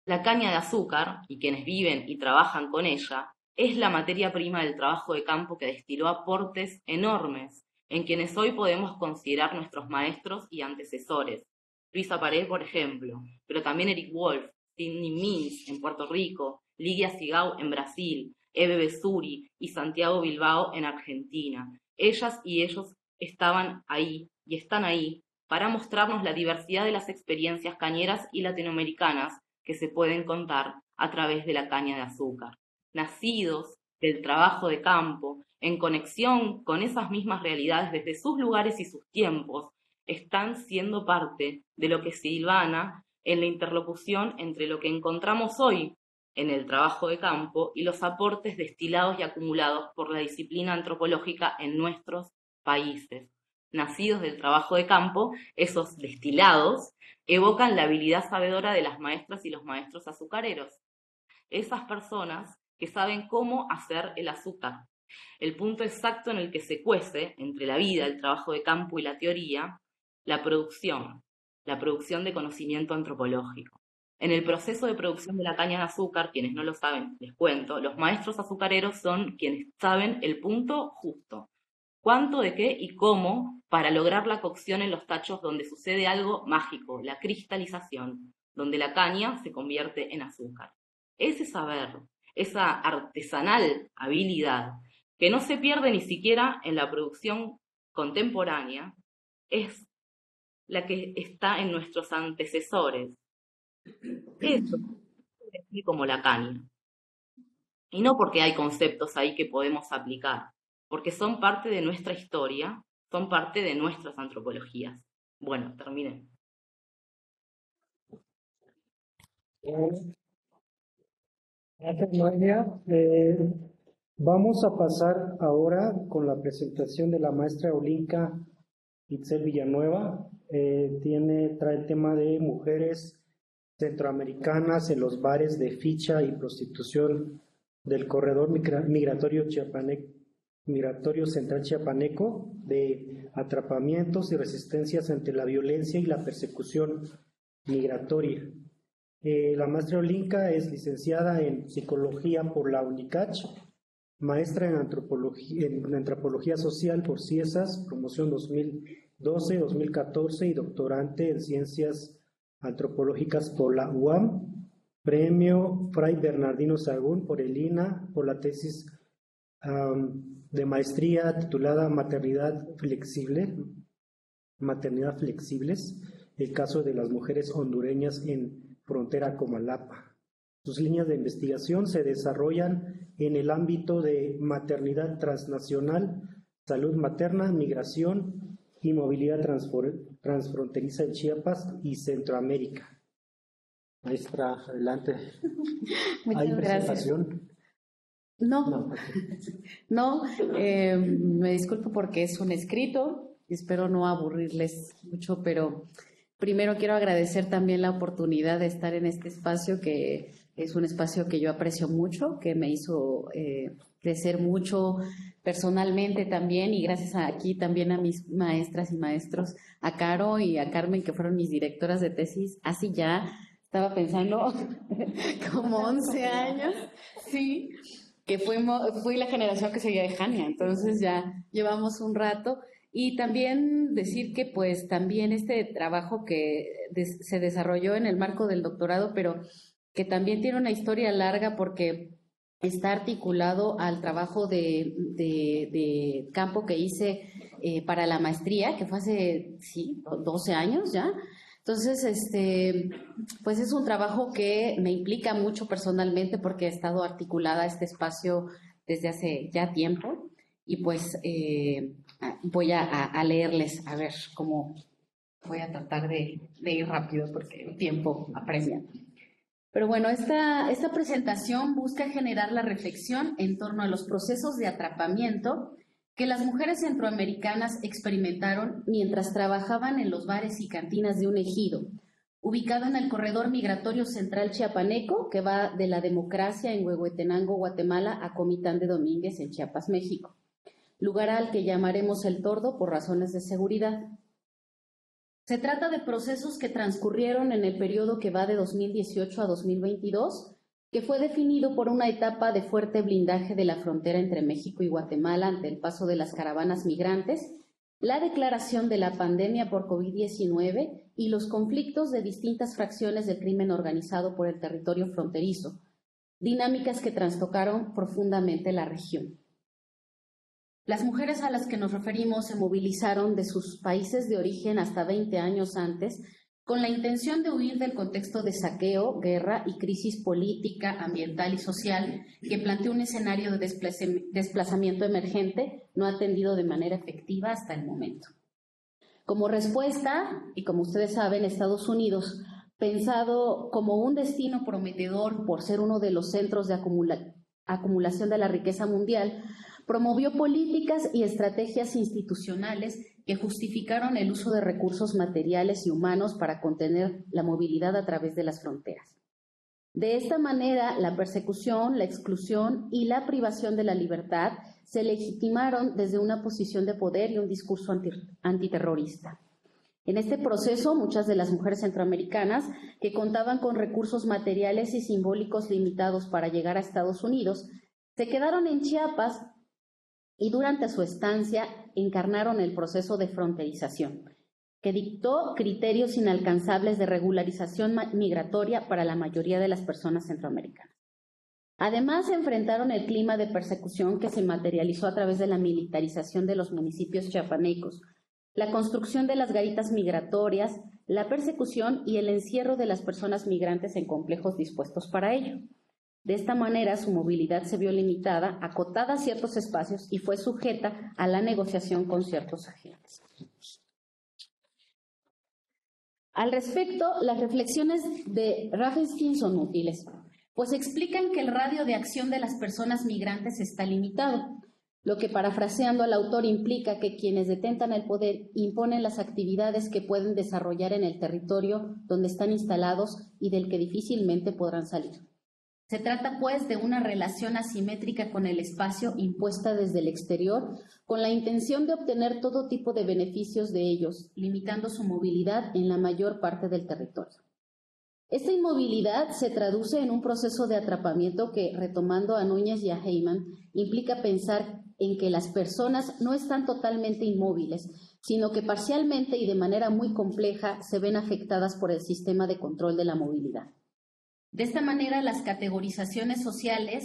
[SPEAKER 3] la caña de azúcar, y quienes viven y trabajan con ella, es la materia prima del trabajo de campo que destiló aportes enormes en quienes hoy podemos considerar nuestros maestros y antecesores. Luisa Pared, por ejemplo, pero también Eric Wolf, Sidney Mintz en Puerto Rico, Ligia Sigau en Brasil, Eve Besuri y Santiago Bilbao en Argentina. Ellas y ellos estaban ahí y están ahí para mostrarnos la diversidad de las experiencias cañeras y latinoamericanas que se pueden contar a través de la caña de azúcar. Nacidos del trabajo de campo, en conexión con esas mismas realidades desde sus lugares y sus tiempos, están siendo parte de lo que se hilvana en la interlocución entre lo que encontramos hoy en el trabajo de campo y los aportes destilados y acumulados por la disciplina antropológica en nuestros países. Nacidos del trabajo de campo, esos destilados evocan la habilidad sabedora de las maestras y los maestros azucareros. Esas personas que saben cómo hacer el azúcar, el punto exacto en el que se cuece, entre la vida, el trabajo de campo y la teoría, la producción de conocimiento antropológico. En el proceso de producción de la caña de azúcar, quienes no lo saben, les cuento, los maestros azucareros son quienes saben el punto justo, cuánto, de qué y cómo para lograr la cocción en los tachos donde sucede algo mágico, la cristalización, donde la caña se convierte en azúcar. Ese saber, esa artesanal habilidad, que no se pierde ni siquiera en la producción contemporánea, es la que está en nuestros antecesores. Eso es como la caña. Y no porque hay conceptos ahí que podemos aplicar, porque son parte de nuestra historia, son parte de nuestras antropologías. Bueno, terminé.
[SPEAKER 1] Gracias, Noelia. Vamos a pasar ahora con la presentación de la maestra Olinka Itzel Villanueva. Trae el tema de mujeres centroamericanas en los bares de ficha y prostitución del corredor migratorio central chiapaneco, de atrapamientos y resistencias ante la violencia y la persecución migratoria. La maestra Olinka es licenciada en Psicología por la UNICACH, maestra en Antropología Social por CIESAS, promoción 2012-2014 y doctorante en Ciencias Antropológicas por la UAM, premio Fray Bernardino Sahagún por el INA por la tesis de maestría titulada Maternidad Flexibles, el caso de las mujeres hondureñas en frontera Comalapa. Sus líneas de investigación se desarrollan en el ámbito de maternidad transnacional, salud materna, migración y movilidad transfronteriza en Chiapas y Centroamérica. Maestra, adelante.
[SPEAKER 4] Muchas gracias. No, me disculpo porque es un escrito, espero no aburrirles mucho, pero primero quiero agradecer también la oportunidad de estar en este espacio, que es un espacio que yo aprecio mucho, que me hizo crecer mucho personalmente también, y gracias aquí también a mis maestras y maestros, a Caro y a Carmen, que fueron mis directoras de tesis, así ya estaba pensando como 11 años, sí, que fui la generación que seguía de Jania, entonces ya llevamos un rato. Y también decir que pues también este trabajo que se desarrolló en el marco del doctorado, pero que también tiene una historia larga porque está articulado al trabajo de campo que hice para la maestría, que fue hace, 12 años ya. Entonces, pues es un trabajo que me implica mucho personalmente porque he estado articulada a este espacio desde hace ya tiempo y pues voy a leerles, a ver cómo voy a tratar de ir rápido porque el tiempo apremia. Pero bueno, esta presentación busca generar la reflexión en torno a los procesos de atrapamiento que las mujeres centroamericanas experimentaron mientras trabajaban en los bares y cantinas de un ejido, ubicado en el corredor migratorio central chiapaneco, que va de la Democracia en Huehuetenango, Guatemala, a Comitán de Domínguez en Chiapas, México, lugar al que llamaremos El Tordo por razones de seguridad. Se trata de procesos que transcurrieron en el periodo que va de 2018 a 2022, que fue definido por una etapa de fuerte blindaje de la frontera entre México y Guatemala ante el paso de las caravanas migrantes, la declaración de la pandemia por COVID-19 y los conflictos de distintas fracciones del crimen organizado por el territorio fronterizo, dinámicas que trastocaron profundamente la región. Las mujeres a las que nos referimos se movilizaron de sus países de origen hasta 20 años antes con la intención de huir del contexto de saqueo, guerra y crisis política, ambiental y social que plantea un escenario de desplazamiento emergente no atendido de manera efectiva hasta el momento. Como respuesta, y como ustedes saben, Estados Unidos, pensado como un destino prometedor por ser uno de los centros de acumulación de la riqueza mundial, promovió políticas y estrategias institucionales que justificaron el uso de recursos materiales y humanos para contener la movilidad a través de las fronteras. De esta manera, la persecución, la exclusión y la privación de la libertad se legitimaron desde una posición de poder y un discurso antiterrorista. En este proceso, muchas de las mujeres centroamericanas que contaban con recursos materiales y simbólicos limitados para llegar a Estados Unidos, se quedaron en Chiapas y durante su estancia encarnaron el proceso de fronterización, que dictó criterios inalcanzables de regularización migratoria para la mayoría de las personas centroamericanas. Además, enfrentaron el clima de persecución que se materializó a través de la militarización de los municipios chiapanecos, la construcción de las garitas migratorias, la persecución y el encierro de las personas migrantes en complejos dispuestos para ello. De esta manera, su movilidad se vio limitada, acotada a ciertos espacios y fue sujeta a la negociación con ciertos agentes. Al respecto, las reflexiones de Rafenstein son útiles, pues explican que el radio de acción de las personas migrantes está limitado, lo que, parafraseando al autor, implica que quienes detentan el poder imponen las actividades que pueden desarrollar en el territorio donde están instalados y del que difícilmente podrán salir. Se trata, pues, de una relación asimétrica con el espacio impuesta desde el exterior, con la intención de obtener todo tipo de beneficios de ellos, limitando su movilidad en la mayor parte del territorio. Esta inmovilidad se traduce en un proceso de atrapamiento que, retomando a Núñez y a Heyman, implica pensar en que las personas no están totalmente inmóviles, sino que parcialmente y de manera muy compleja se ven afectadas por el sistema de control de la movilidad. De esta manera, las categorizaciones sociales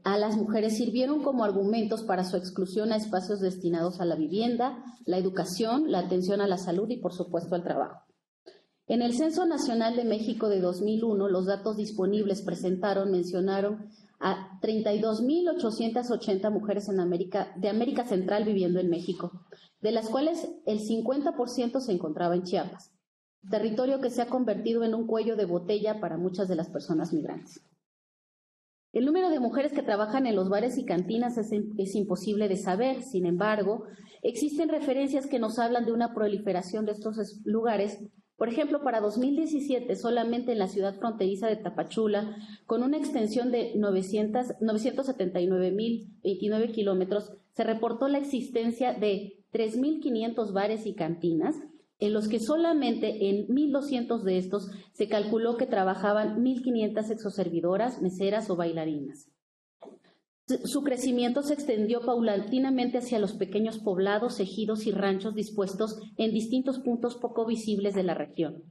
[SPEAKER 4] a las mujeres sirvieron como argumentos para su exclusión a espacios destinados a la vivienda, la educación, la atención a la salud y, por supuesto, al trabajo. En el Censo Nacional de México de 2001, los datos disponibles mencionaron a 32.880 mujeres de América Central viviendo en México, de las cuales el 50% se encontraba en Chiapas, territorio que se ha convertido en un cuello de botella para muchas de las personas migrantes. El número de mujeres que trabajan en los bares y cantinas es imposible de saber. Sin embargo, existen referencias que nos hablan de una proliferación de estos lugares. Por ejemplo, para 2017, solamente en la ciudad fronteriza de Tapachula, con una extensión de 979.029 kilómetros, se reportó la existencia de 3.500 bares y cantinas, en los que solamente en 1.200 de estos se calculó que trabajaban 1.500 exoservidoras, meseras o bailarinas. Su crecimiento se extendió paulatinamente hacia los pequeños poblados, ejidos y ranchos dispuestos en distintos puntos poco visibles de la región.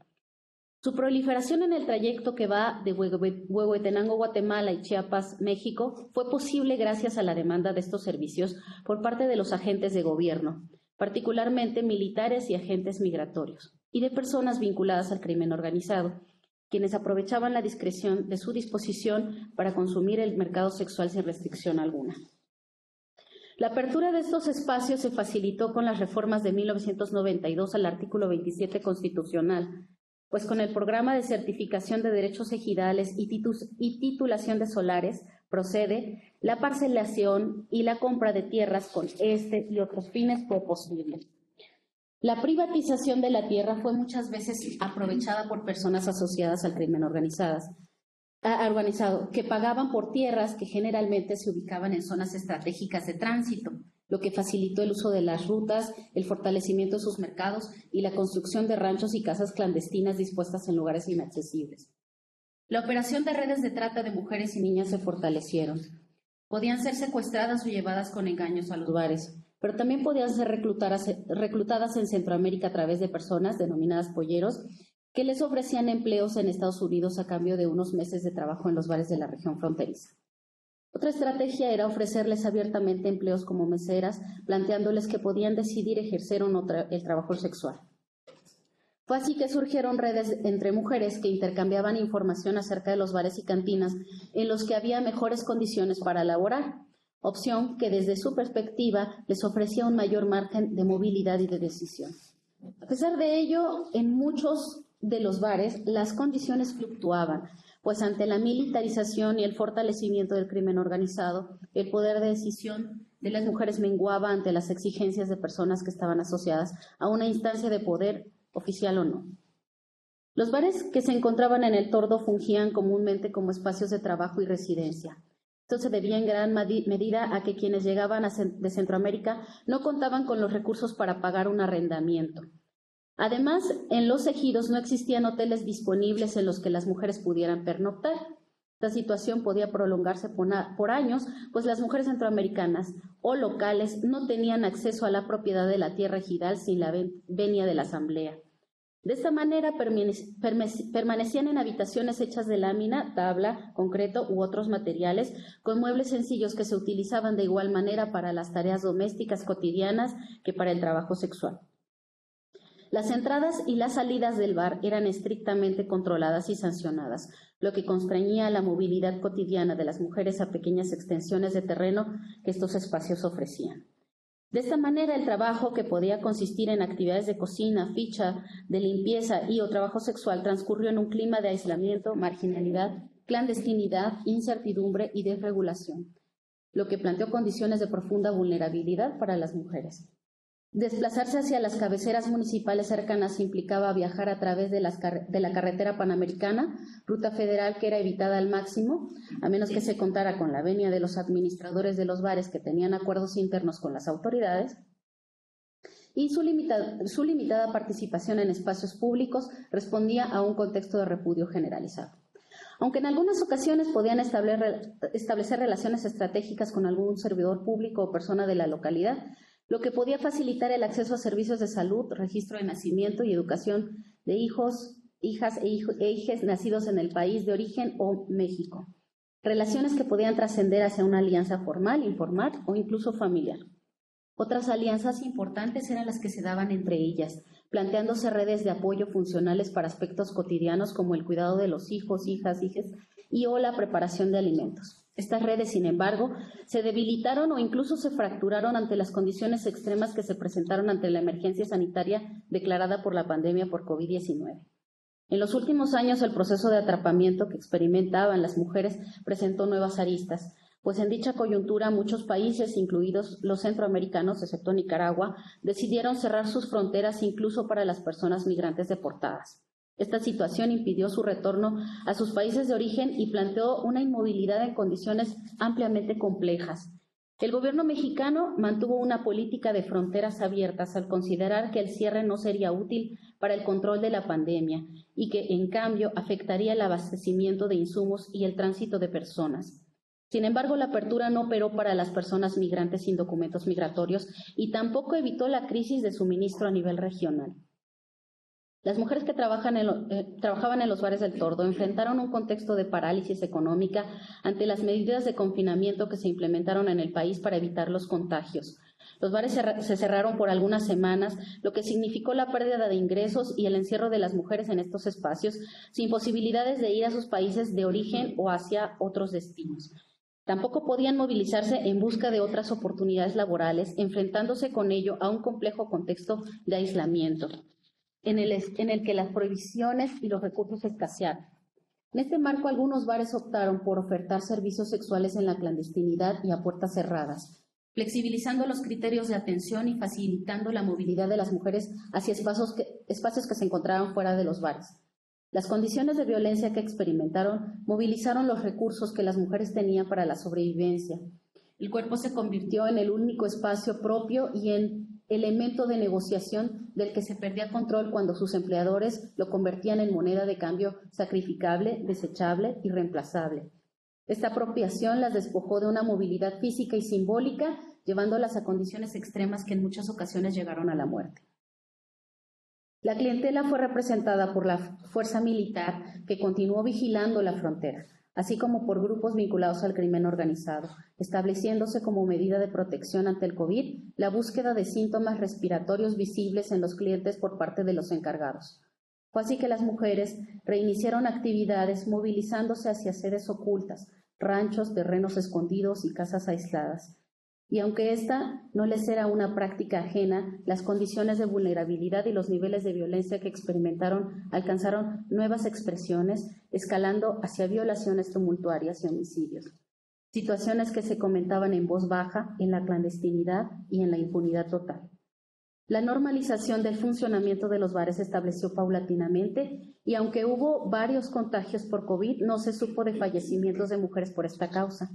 [SPEAKER 4] Su proliferación en el trayecto que va de Huehuetenango, Guatemala y Chiapas, México, fue posible gracias a la demanda de estos servicios por parte de los agentes de gobierno, particularmente militares y agentes migratorios, y de personas vinculadas al crimen organizado, quienes aprovechaban la discreción de su disposición para consumir el mercado sexual sin restricción alguna. La apertura de estos espacios se facilitó con las reformas de 1992 al artículo 27 constitucional, pues con el programa de certificación de derechos ejidales y titulación de solares procede, la parcelación y la compra de tierras con este y otros fines fue posible. La privatización de la tierra fue muchas veces aprovechada por personas asociadas al crimen organizado, que pagaban por tierras que generalmente se ubicaban en zonas estratégicas de tránsito, lo que facilitó el uso de las rutas, el fortalecimiento de sus mercados y la construcción de ranchos y casas clandestinas dispuestas en lugares inaccesibles. La operación de redes de trata de mujeres y niñas se fortalecieron. Podían ser secuestradas o llevadas con engaños a los bares, pero también podían ser reclutadas en Centroamérica a través de personas denominadas polleros que les ofrecían empleos en Estados Unidos a cambio de unos meses de trabajo en los bares de la región fronteriza. Otra estrategia era ofrecerles abiertamente empleos como meseras, planteándoles que podían decidir ejercer o no el trabajo sexual. Fue así que surgieron redes entre mujeres que intercambiaban información acerca de los bares y cantinas en los que había mejores condiciones para laborar, opción que desde su perspectiva les ofrecía un mayor margen de movilidad y de decisión. A pesar de ello, en muchos de los bares las condiciones fluctuaban, pues ante la militarización y el fortalecimiento del crimen organizado, el poder de decisión de las mujeres menguaba ante las exigencias de personas que estaban asociadas a una instancia de poder, oficial o no. Los bares que se encontraban en el Tordo fungían comúnmente como espacios de trabajo y residencia. Esto se debía en gran medida a que quienes llegaban de Centroamérica no contaban con los recursos para pagar un arrendamiento. Además, en los ejidos no existían hoteles disponibles en los que las mujeres pudieran pernoctar. Esta situación podía prolongarse por años, pues las mujeres centroamericanas o locales no tenían acceso a la propiedad de la tierra ejidal sin la venia de la asamblea. De esta manera permanecían en habitaciones hechas de lámina, tabla, concreto u otros materiales, con muebles sencillos que se utilizaban de igual manera para las tareas domésticas cotidianas que para el trabajo sexual. Las entradas y las salidas del bar eran estrictamente controladas y sancionadas, lo que constreñía la movilidad cotidiana de las mujeres a pequeñas extensiones de terreno que estos espacios ofrecían. De esta manera, el trabajo, que podía consistir en actividades de cocina, ficha, de limpieza y o trabajo sexual, transcurrió en un clima de aislamiento, marginalidad, clandestinidad, incertidumbre y desregulación, lo que planteó condiciones de profunda vulnerabilidad para las mujeres. Desplazarse hacia las cabeceras municipales cercanas implicaba viajar a través de la carretera panamericana, ruta federal que era evitada al máximo, a menos que se contara con la venia de los administradores de los bares que tenían acuerdos internos con las autoridades, y su limitada participación en espacios públicos respondía a un contexto de repudio generalizado. Aunque en algunas ocasiones podían establecer relaciones estratégicas con algún servidor público o persona de la localidad, lo que podía facilitar el acceso a servicios de salud, registro de nacimiento y educación de hijos, hijas e hijes nacidos en el país de origen o México. Relaciones que podían trascender hacia una alianza formal, informal o incluso familiar. Otras alianzas importantes eran las que se daban entre ellas, planteándose redes de apoyo funcionales para aspectos cotidianos como el cuidado de los hijos, hijas, hijes y o la preparación de alimentos. Estas redes, sin embargo, se debilitaron o incluso se fracturaron ante las condiciones extremas que se presentaron ante la emergencia sanitaria declarada por la pandemia por COVID-19. En los últimos años, el proceso de atrapamiento que experimentaban las mujeres presentó nuevas aristas, pues en dicha coyuntura muchos países, incluidos los centroamericanos, excepto Nicaragua, decidieron cerrar sus fronteras incluso para las personas migrantes deportadas. Esta situación impidió su retorno a sus países de origen y planteó una inmovilidad en condiciones ampliamente complejas. El gobierno mexicano mantuvo una política de fronteras abiertas al considerar que el cierre no sería útil para el control de la pandemia y que, en cambio, afectaría el abastecimiento de insumos y el tránsito de personas. Sin embargo, la apertura no operó para las personas migrantes sin documentos migratorios y tampoco evitó la crisis de suministro a nivel regional. Las mujeres que trabajaban en los bares del Tordo enfrentaron un contexto de parálisis económica ante las medidas de confinamiento que se implementaron en el país para evitar los contagios. Los bares se cerraron por algunas semanas, lo que significó la pérdida de ingresos y el encierro de las mujeres en estos espacios, sin posibilidades de ir a sus países de origen o hacia otros destinos. Tampoco podían movilizarse en busca de otras oportunidades laborales, enfrentándose con ello a un complejo contexto de aislamiento, en el que las prohibiciones y los recursos escasearon. En este marco, algunos bares optaron por ofertar servicios sexuales en la clandestinidad y a puertas cerradas. flexibilizando los criterios de atención y facilitando la movilidad de las mujeres hacia espacios que se encontraban fuera de los bares. Las condiciones de violencia que experimentaron movilizaron los recursos que las mujeres tenían para la sobrevivencia. El cuerpo se convirtió en el único espacio propio y en elemento de negociación del que se perdía control cuando sus empleadores lo convertían en moneda de cambio sacrificable, desechable y reemplazable. Esta apropiación las despojó de una movilidad física y simbólica, llevándolas a condiciones extremas que en muchas ocasiones llegaron a la muerte. La clientela fue representada por la fuerza militar que continuó vigilando la frontera, así como por grupos vinculados al crimen organizado, estableciéndose como medida de protección ante el COVID la búsqueda de síntomas respiratorios visibles en los clientes por parte de los encargados. Fue así que las mujeres reiniciaron actividades movilizándose hacia sedes ocultas, ranchos, terrenos escondidos y casas aisladas. Y aunque esta no les era una práctica ajena, las condiciones de vulnerabilidad y los niveles de violencia que experimentaron alcanzaron nuevas expresiones, escalando hacia violaciones tumultuarias y homicidios. Situaciones que se comentaban en voz baja, en la clandestinidad y en la impunidad total. La normalización del funcionamiento de los bares se estableció paulatinamente y aunque hubo varios contagios por COVID, no se supo de fallecimientos de mujeres por esta causa.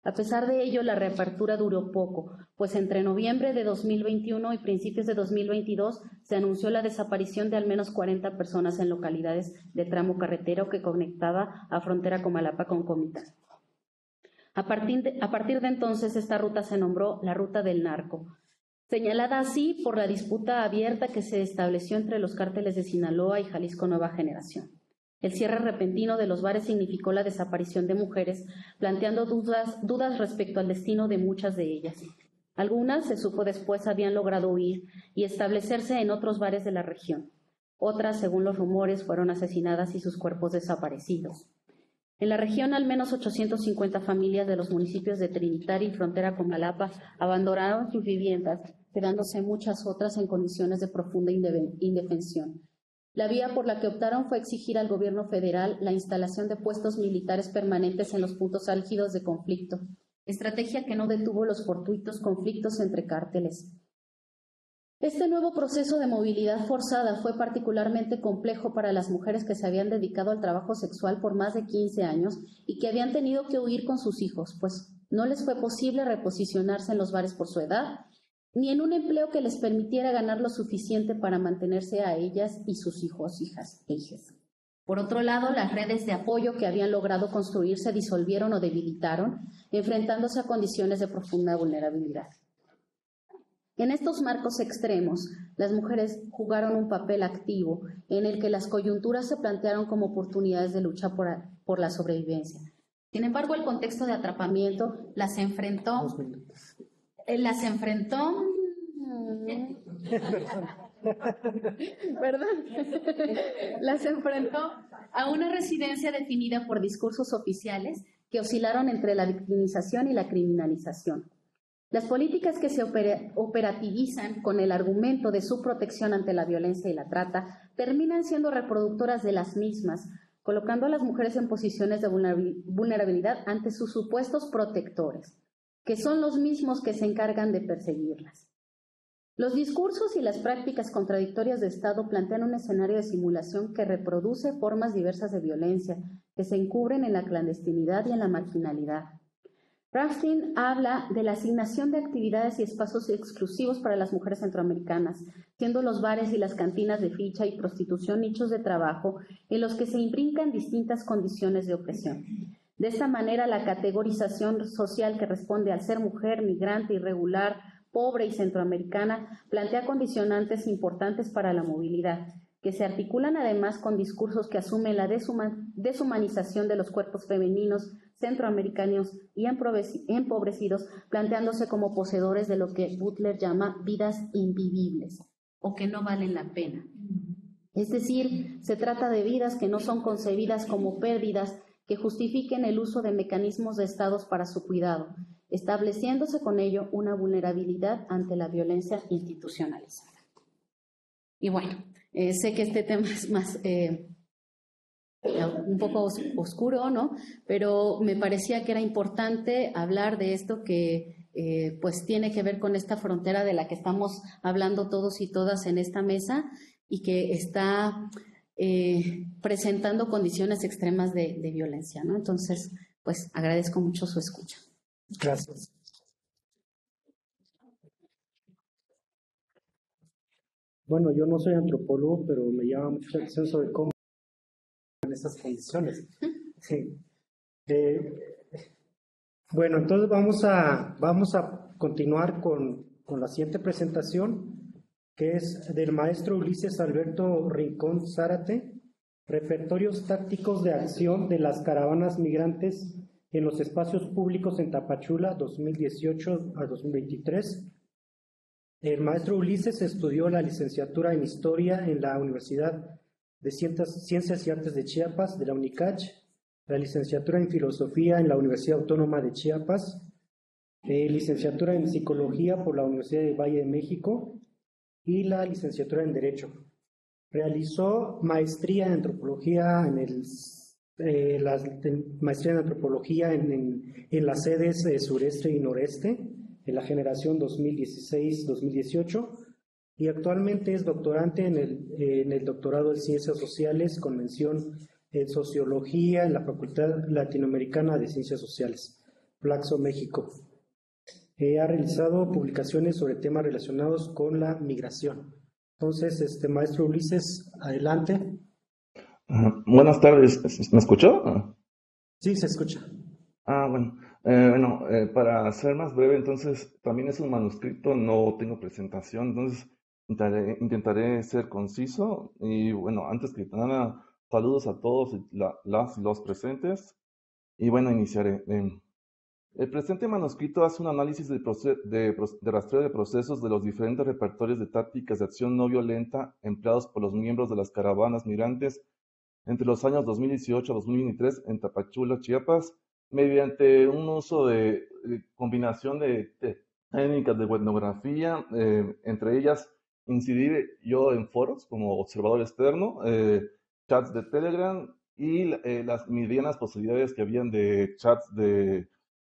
[SPEAKER 4] A pesar de ello, la reapertura duró poco, pues entre noviembre de 2021 y principios de 2022 se anunció la desaparición de al menos 40 personas en localidades de tramo carretero que conectaba a frontera Comalapa con Comitán. A partir de entonces, esta ruta se nombró la Ruta del Narco, señalada así por la disputa abierta que se estableció entre los cárteles de Sinaloa y Jalisco Nueva Generación. El cierre repentino de los bares significó la desaparición de mujeres, planteando dudas respecto al destino de muchas de ellas. Algunas, se supo después, habían logrado huir y establecerse en otros bares de la región. Otras, según los rumores, fueron asesinadas y sus cuerpos desaparecidos. En la región, al menos 850 familias de los municipios de Trinitaria y frontera con Comalapa abandonaron sus viviendas, quedándose muchas otras en condiciones de profunda indefensión. La vía por la que optaron fue exigir al gobierno federal la instalación de puestos militares permanentes en los puntos álgidos de conflicto, estrategia que no detuvo los fortuitos conflictos entre cárteles. Este nuevo proceso de movilidad forzada fue particularmente complejo para las mujeres que se habían dedicado al trabajo sexual por más de 15 años y que habían tenido que huir con sus hijos, pues no les fue posible reposicionarse en los bares por su edad, ni en un empleo que les permitiera ganar lo suficiente para mantenerse a ellas y sus hijos, hijas e hijas. Por otro lado, las redes de apoyo que habían logrado construir se disolvieron o debilitaron, enfrentándose a condiciones de profunda vulnerabilidad. En estos marcos extremos, las mujeres jugaron un papel activo en el que las coyunturas se plantearon como oportunidades de lucha por la sobrevivencia. Sin embargo, el contexto de atrapamiento las enfrentó a una residencia definida por discursos oficiales que oscilaron entre la victimización y la criminalización. Las políticas que se operativizan con el argumento de su protección ante la violencia y la trata terminan siendo reproductoras de las mismas, colocando a las mujeres en posiciones de vulnerabilidad ante sus supuestos protectores, que son los mismos que se encargan de perseguirlas. Los discursos y las prácticas contradictorias de Estado plantean un escenario de simulación que reproduce formas diversas de violencia que se encubren en la clandestinidad y en la marginalidad. Rafting habla de la asignación de actividades y espacios exclusivos para las mujeres centroamericanas, siendo los bares y las cantinas de ficha y prostitución nichos de trabajo en los que se imbrican distintas condiciones de opresión. De esta manera, la categorización social que responde al ser mujer, migrante, irregular, pobre y centroamericana plantea condicionantes importantes para la movilidad, que se articulan además con discursos que asumen la deshumanización de los cuerpos femeninos, centroamericanos y empobrecidos, planteándose como poseedores de lo que Butler llama vidas invivibles o que no valen la pena. Es decir, se trata de vidas que no son concebidas como pérdidas que justifiquen el uso de mecanismos de estados para su cuidado, estableciéndose con ello una vulnerabilidad ante la violencia institucionalizada. Y bueno, sé que este tema es más un poco oscuro, ¿no? Pero me parecía que era importante hablar de esto que pues tiene que ver con esta frontera de la que estamos hablando todos y todas en esta mesa y que está presentando condiciones extremas de violencia, ¿no? Entonces, pues agradezco mucho su escucha.
[SPEAKER 1] Gracias. Bueno, yo no soy antropólogo, pero me llama mucho la atención sobre cómo en esas condiciones. Sí. Bueno, entonces vamos a continuar con la siguiente presentación, que es del maestro Ulises Alberto Rincón Zárate, Repertorios tácticos de acción de las caravanas migrantes en los espacios públicos en Tapachula, 2018 a 2023. El maestro Ulises estudió la licenciatura en Historia en la Universidad de Ciencias y Artes de Chiapas, de la UNICACH, la licenciatura en Filosofía en la Universidad Autónoma de Chiapas, licenciatura en Psicología por la Universidad del Valle de México y la licenciatura en Derecho. Realizó maestría en Antropología maestría en Antropología en las sedes sureste y noreste, en la generación 2016-2018, y actualmente es doctorante en el doctorado en Ciencias Sociales con mención en Sociología en la Facultad Latinoamericana de Ciencias Sociales, Flaxo, México. Ha realizado publicaciones sobre temas relacionados con la migración. Entonces, maestro Ulises, adelante.
[SPEAKER 5] Buenas tardes, ¿me escuchó?
[SPEAKER 1] Sí, se escucha.
[SPEAKER 5] Bueno. Para ser más breve, entonces, también es un manuscrito, no tengo presentación, entonces intentaré ser conciso. Y bueno, antes que nada, saludos a todos las y los presentes. Y bueno, iniciaré. El presente manuscrito hace un análisis de rastreo de procesos de los diferentes repertorios de tácticas de acción no violenta empleados por los miembros de las caravanas migrantes entre los años 2018 a 2023 en Tapachula, Chiapas, mediante un uso de combinación de técnicas de etnografía, entre ellas incidir yo en foros como observador externo, chats de Telegram y las medianas posibilidades que habían de chats de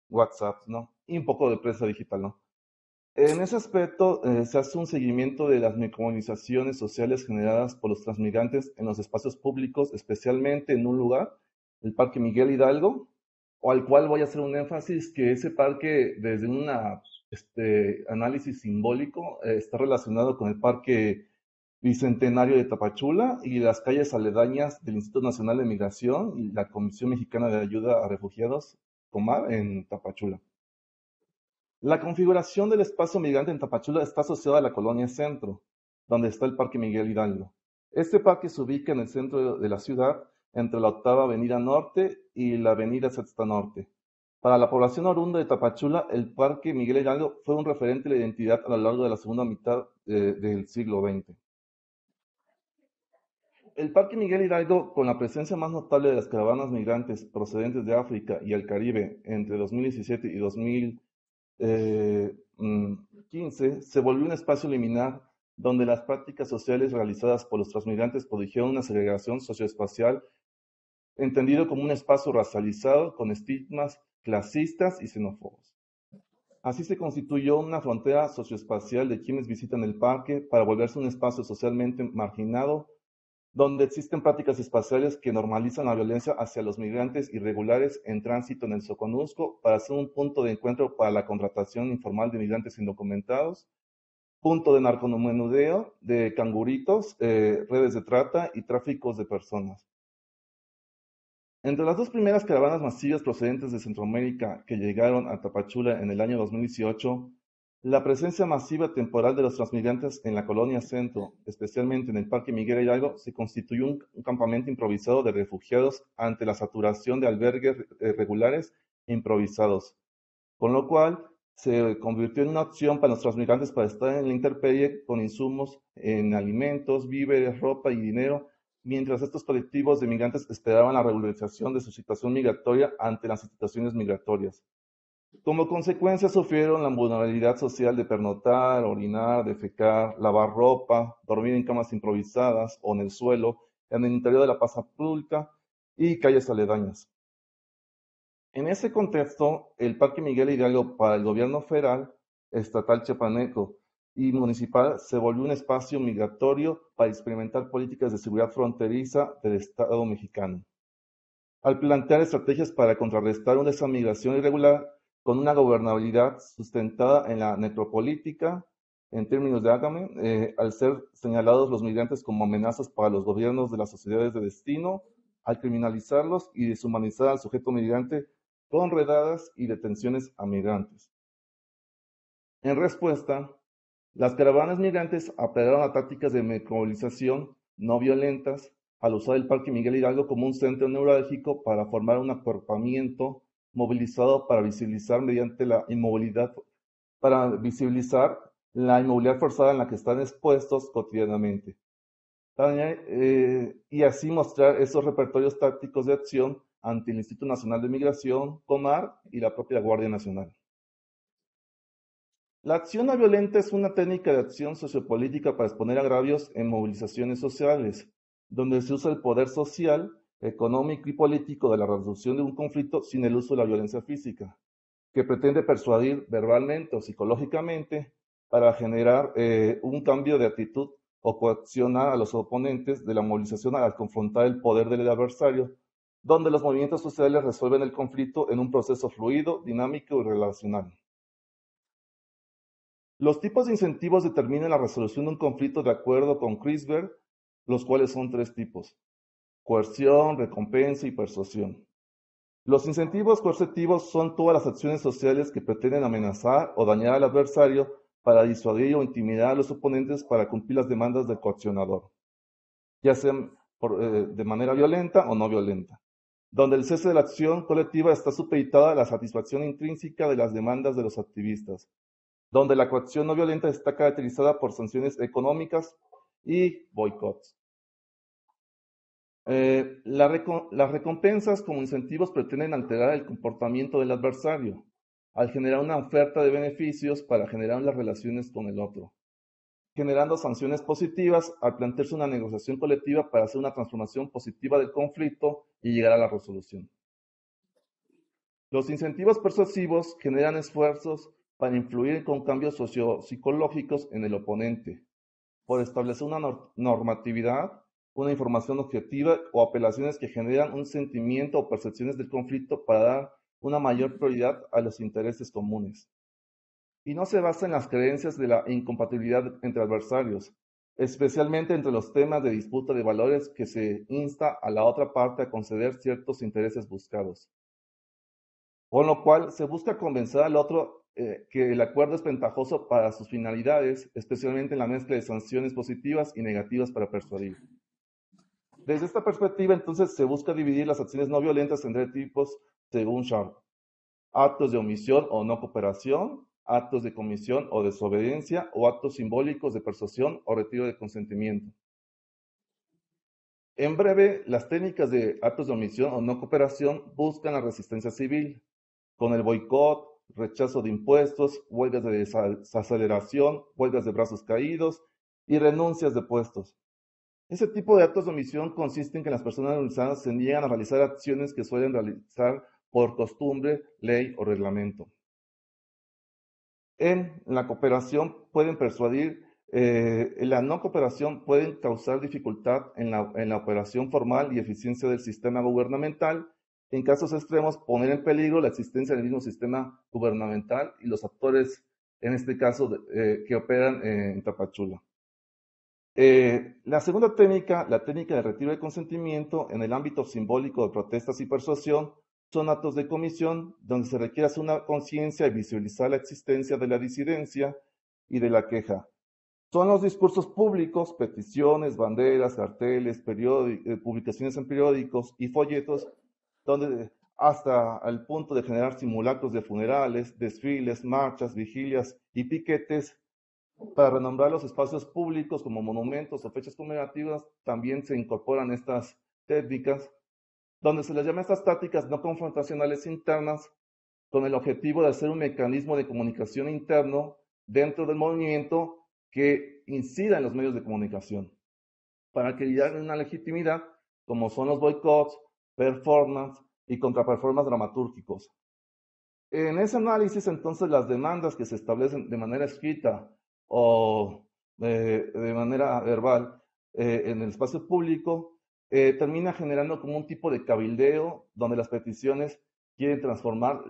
[SPEAKER 5] WhatsApp, ¿no? Y un poco de prensa digital, ¿no? En ese aspecto, se hace un seguimiento de las micromovilizaciones sociales generadas por los transmigrantes en los espacios públicos, especialmente en un lugar, el Parque Miguel Hidalgo, o al cual voy a hacer un énfasis que ese parque, desde un análisis simbólico, está relacionado con el Parque Bicentenario de Tapachula y las calles aledañas del Instituto Nacional de Migración y la Comisión Mexicana de Ayuda a Refugiados, COMAR, en Tapachula. La configuración del espacio migrante en Tapachula está asociada a la colonia Centro, donde está el Parque Miguel Hidalgo. Este parque se ubica en el centro de la ciudad, entre la 8ª Avenida Norte y la Avenida Sexta Norte. Para la población oriunda de Tapachula, el Parque Miguel Hidalgo fue un referente de la identidad a lo largo de la segunda mitad del siglo XX. El Parque Miguel Hidalgo, con la presencia más notable de las caravanas migrantes procedentes de África y el Caribe entre 2017 y 2015, se volvió un espacio liminar donde las prácticas sociales realizadas por los transmigrantes produjeron una segregación socioespacial, entendido como un espacio racializado con estigmas clasistas y xenófobos. Así se constituyó una frontera socioespacial de quienes visitan el parque para volverse un espacio socialmente marginado, donde existen prácticas espaciales que normalizan la violencia hacia los migrantes irregulares en tránsito en el Soconusco para ser un punto de encuentro para la contratación informal de migrantes indocumentados, punto de narcomenudeo, de canguritos, redes de trata y tráficos de personas. Entre las dos primeras caravanas masivas procedentes de Centroamérica que llegaron a Tapachula en el año 2018, la presencia masiva temporal de los transmigrantes en la colonia Centro, especialmente en el Parque Miguel Hidalgo, se constituyó un campamento improvisado de refugiados ante la saturación de albergues regulares e improvisados, con lo cual se convirtió en una opción para los transmigrantes para estar en la intemperie con insumos en alimentos, víveres, ropa y dinero, mientras estos colectivos de migrantes esperaban la regularización de su situación migratoria ante las instituciones migratorias. Como consecuencia sufrieron la vulnerabilidad social de pernoctar, orinar, defecar, lavar ropa, dormir en camas improvisadas o en el suelo, en el interior de la plaza pública y calles aledañas. En ese contexto, el Parque Miguel Hidalgo para el gobierno federal, estatal chiapaneco y municipal se volvió un espacio migratorio para experimentar políticas de seguridad fronteriza del Estado mexicano. Al plantear estrategias para contrarrestar esa migración irregular con una gobernabilidad sustentada en la necropolítica, en términos de Agame, al ser señalados los migrantes como amenazas para los gobiernos de las sociedades de destino, al criminalizarlos y deshumanizar al sujeto migrante con redadas y detenciones a migrantes. En respuesta, las caravanas migrantes apelaron a tácticas de movilización no violentas al usar el Parque Miguel Hidalgo como un centro neurálgico para formar un acuerpamiento movilizado para visibilizar mediante la inmovilidad, forzada en la que están expuestos cotidianamente. Y así mostrar esos repertorios tácticos de acción ante el Instituto Nacional de Migración, CONAR y la propia Guardia Nacional. La acción no violenta es una técnica de acción sociopolítica para exponer agravios en movilizaciones sociales, donde se usa el poder social, económico y político de la resolución de un conflicto sin el uso de la violencia física, que pretende persuadir verbalmente o psicológicamente para generar un cambio de actitud o coaccionar a los oponentes de la movilización al confrontar el poder del adversario, donde los movimientos sociales resuelven el conflicto en un proceso fluido, dinámico y relacional. Los tipos de incentivos determinan la resolución de un conflicto de acuerdo con Kreisberg, los cuales son 3 tipos: coerción, recompensa y persuasión. Los incentivos coercitivos son todas las acciones sociales que pretenden amenazar o dañar al adversario para disuadir o intimidar a los oponentes para cumplir las demandas del coaccionador, ya sean de manera violenta o no violenta, donde el cese de la acción colectiva está supeditada a la satisfacción intrínseca de las demandas de los activistas, donde la coacción no violenta está caracterizada por sanciones económicas y boicots. Las recompensas como incentivos pretenden alterar el comportamiento del adversario, al generar una oferta de beneficios para generar las relaciones con el otro, generando sanciones positivas al plantearse una negociación colectiva para hacer una transformación positiva del conflicto y llegar a la resolución. Los incentivos persuasivos generan esfuerzos para influir con cambios sociopsicológicos en el oponente, por establecer una normatividad, una información objetiva o apelaciones que generan un sentimiento o percepciones del conflicto para dar una mayor prioridad a los intereses comunes. Y no se basa en las creencias de la incompatibilidad entre adversarios, especialmente entre los temas de disputa de valores que se insta a la otra parte a conceder ciertos intereses buscados. Con lo cual se busca convencer al otro que el acuerdo es ventajoso para sus finalidades, especialmente en la mezcla de sanciones positivas y negativas para persuadir. Desde esta perspectiva, entonces, se busca dividir las acciones no violentas en 3 tipos según Sharp: actos de omisión o no cooperación, actos de comisión o desobediencia, o actos simbólicos de persuasión o retiro de consentimiento. En breve, las técnicas de actos de omisión o no cooperación buscan la resistencia civil, con el boicot, rechazo de impuestos, huelgas de desaceleración, huelgas de brazos caídos y renuncias de puestos. Ese tipo de actos de omisión consiste en que las personas organizadas se niegan a realizar acciones que suelen realizar por costumbre, ley o reglamento. En la cooperación pueden persuadir, en la no cooperación pueden causar dificultad en la operación formal y eficiencia del sistema gubernamental. En casos extremos, poner en peligro la existencia del mismo sistema gubernamental y los actores, en este caso, que operan en Tapachula. La segunda técnica, la técnica de retiro de consentimiento, en el ámbito simbólico de protestas y persuasión, son actos de comisión donde se requiere hacer una conciencia y visibilizar la existencia de la disidencia y de la queja. Son los discursos públicos, peticiones, banderas, carteles, publicaciones en periódicos y folletos, donde hasta el punto de generar simulacros de funerales, desfiles, marchas, vigilias y piquetes para renombrar los espacios públicos como monumentos o fechas conmemorativas. También se incorporan estas técnicas, donde se les llama estas tácticas no confrontacionales internas, con el objetivo de hacer un mecanismo de comunicación interno dentro del movimiento que incida en los medios de comunicación, para que haya una legitimidad, como son los boicots, performance, y contraperformance dramatúrgicos. En ese análisis, entonces, las demandas que se establecen de manera escrita o de manera verbal en el espacio público termina generando como un tipo de cabildeo donde las peticiones quieren transformar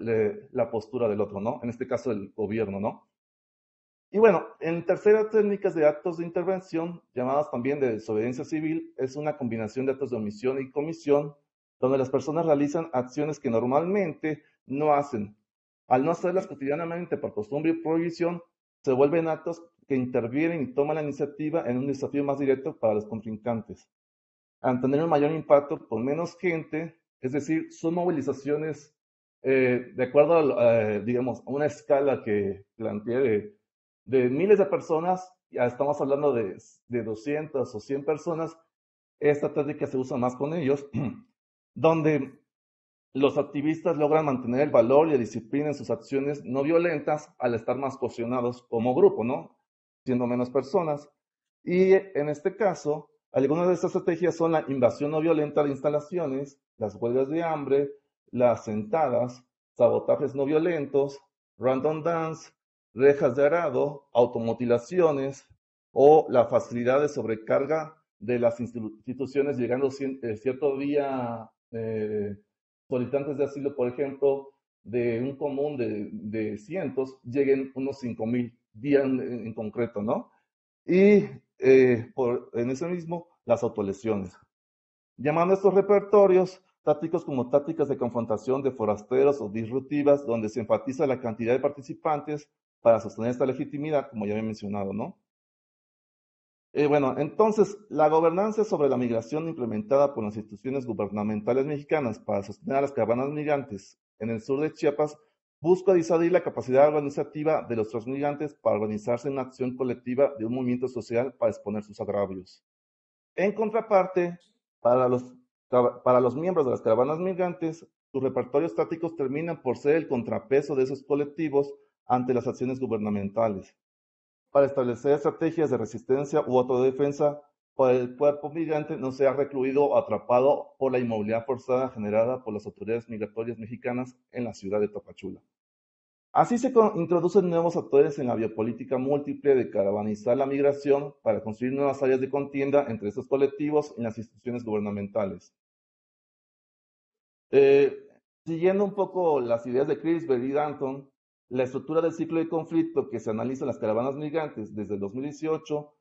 [SPEAKER 5] la postura del otro, ¿no? En este caso, el gobierno, ¿no? Y bueno, en terceras técnicas de actos de intervención, llamadas también de desobediencia civil, es una combinación de actos de omisión y comisión, donde las personas realizan acciones que normalmente no hacen. Al no hacerlas cotidianamente por costumbre y prohibición, se vuelven actos que intervienen y toman la iniciativa en un desafío más directo para los contrincantes. Al tener un mayor impacto con menos gente, es decir, son movilizaciones de acuerdo a, digamos, a una escala que planteé de miles de personas, ya estamos hablando de 200 o 100 personas, esta técnica se usa más con ellos, donde los activistas logran mantener el valor y la disciplina en sus acciones no violentas al estar más cohesionados como grupo, ¿no? Siendo menos personas. Y en este caso, algunas de estas estrategias son la invasión no violenta de instalaciones, las huelgas de hambre, las sentadas, sabotajes no violentos, random dance, rejas de arado, automutilaciones o la facilidad de sobrecarga de las instituciones llegando cierto día solicitantes de asilo, por ejemplo, de un común de cientos, lleguen unos 5,000 días en concreto, ¿no? Y en ese mismo, las autolesiones. Llamando a estos repertorios tácticos como tácticas de confrontación de forasteros o disruptivas, donde se enfatiza la cantidad de participantes para sostener esta legitimidad, como ya había mencionado, ¿no? Bueno, entonces, la gobernanza sobre la migración implementada por las instituciones gubernamentales mexicanas para sostener a las caravanas migrantes en el sur de Chiapas busca disuadir la capacidad organizativa de los transmigrantes para organizarse en una acción colectiva de un movimiento social para exponer sus agravios. En contraparte, para los miembros de las caravanas migrantes, sus repertorios tácticos terminan por ser el contrapeso de esos colectivos ante las acciones gubernamentales, para establecer estrategias de resistencia u autodefensa para el cuerpo migrante no sea recluido o atrapado por la inmovilidad forzada generada por las autoridades migratorias mexicanas en la ciudad de Tapachula. Así se introducen nuevos actores en la biopolítica múltiple de caravanizar la migración para construir nuevas áreas de contienda entre estos colectivos y las instituciones gubernamentales. Siguiendo un poco las ideas de Crisberg y Danton, la estructura del ciclo de conflicto que se analiza en las caravanas migrantes desde el 2018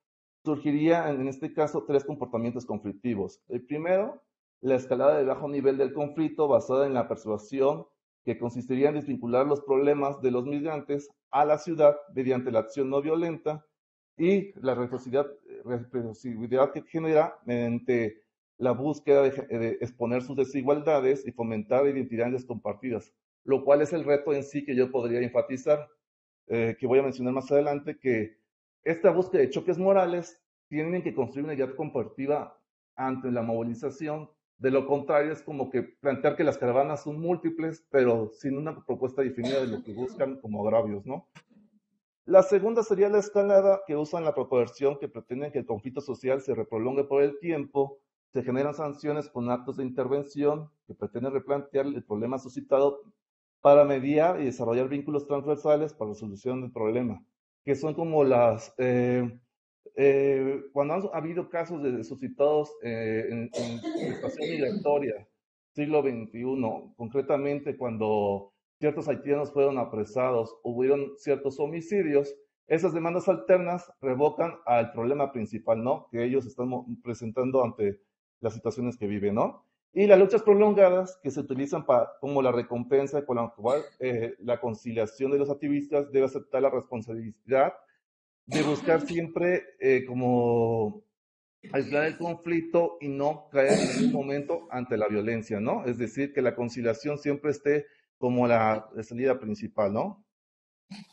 [SPEAKER 5] surgiría en este caso 3 comportamientos conflictivos. El primero, la escalada de bajo nivel del conflicto basada en la persuasión que consistiría en desvincular los problemas de los migrantes a la ciudad mediante la acción no violenta y la represividad que genera mediante la búsqueda de exponer sus desigualdades y fomentar identidades compartidas, lo cual es el reto en sí que yo podría enfatizar, que voy a mencionar más adelante, que esta búsqueda de choques morales tienen que construir una idea compartida ante la movilización. De lo contrario, es como que plantear que las caravanas son múltiples, pero sin una propuesta definida de lo que buscan como agravios, ¿no? La segunda sería la escalada, que usan la proporción que pretenden que el conflicto social se reprolongue por el tiempo. Se generan sanciones con actos de intervención que pretenden replantear el problema suscitado para mediar y desarrollar vínculos transversales para la solución del problema, que son como cuando han habido casos de suscitados en estación migratoria, siglo XXI, concretamente cuando ciertos haitianos fueron apresados, hubieron ciertos homicidios, esas demandas alternas revocan al problema principal, ¿no? Que ellos están presentando ante las situaciones que viven, ¿no? Y las luchas prolongadas que se utilizan como la recompensa con la cual la conciliación de los activistas debe aceptar la responsabilidad de buscar siempre como aislar el conflicto y no caer en ningún momento ante la violencia, ¿no? Es decir, que la conciliación siempre esté como la salida principal, ¿no?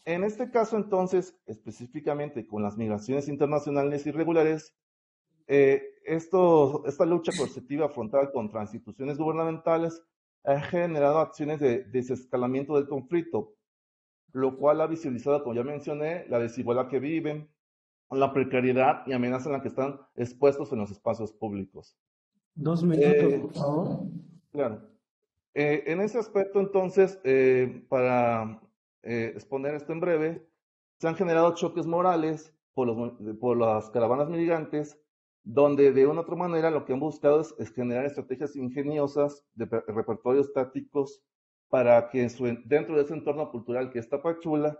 [SPEAKER 5] En este caso, entonces, específicamente con las migraciones internacionales irregulares, esta lucha coercitiva frontal contra instituciones gubernamentales ha generado acciones de desescalamiento del conflicto, lo cual ha visualizado, como ya mencioné, la desigualdad que viven, la precariedad y amenaza en la que están expuestos en los espacios públicos.
[SPEAKER 1] 2 minutos, por favor.
[SPEAKER 5] Claro. En ese aspecto, entonces, para exponer esto en breve, se han generado choques morales por las caravanas migrantes, donde de una u otra manera lo que han buscado es generar estrategias ingeniosas de repertorios tácticos para que dentro de ese entorno cultural que es Tapachula,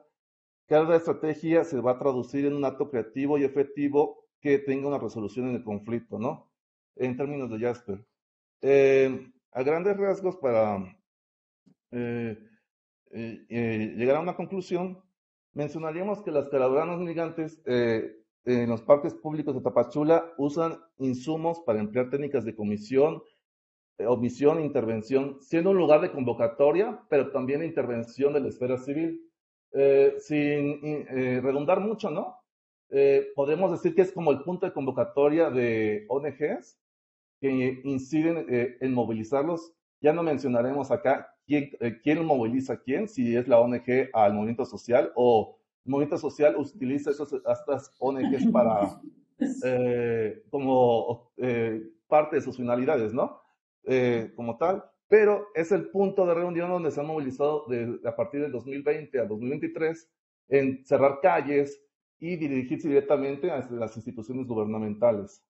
[SPEAKER 5] cada estrategia se va a traducir en un acto creativo y efectivo que tenga una resolución en el conflicto, ¿no? En términos de Jasper. A grandes rasgos, para eh, llegar a una conclusión, mencionaríamos que las caravanas migrantes en los parques públicos de Tapachula usan insumos para emplear técnicas de comisión, omisión e intervención, siendo un lugar de convocatoria, pero también de intervención de la esfera civil. Sin redundar mucho, ¿no? Podemos decir que es como el punto de convocatoria de ONGs que inciden en movilizarlos. Ya no mencionaremos acá quién moviliza a quién, si es la ONG al movimiento social o el movimiento social utiliza estas ONGs para como parte de sus finalidades, ¿no? Como tal, pero es el punto de reunión donde se han movilizado a partir del 2020 al 2023 en cerrar calles y dirigirse directamente a las instituciones gubernamentales.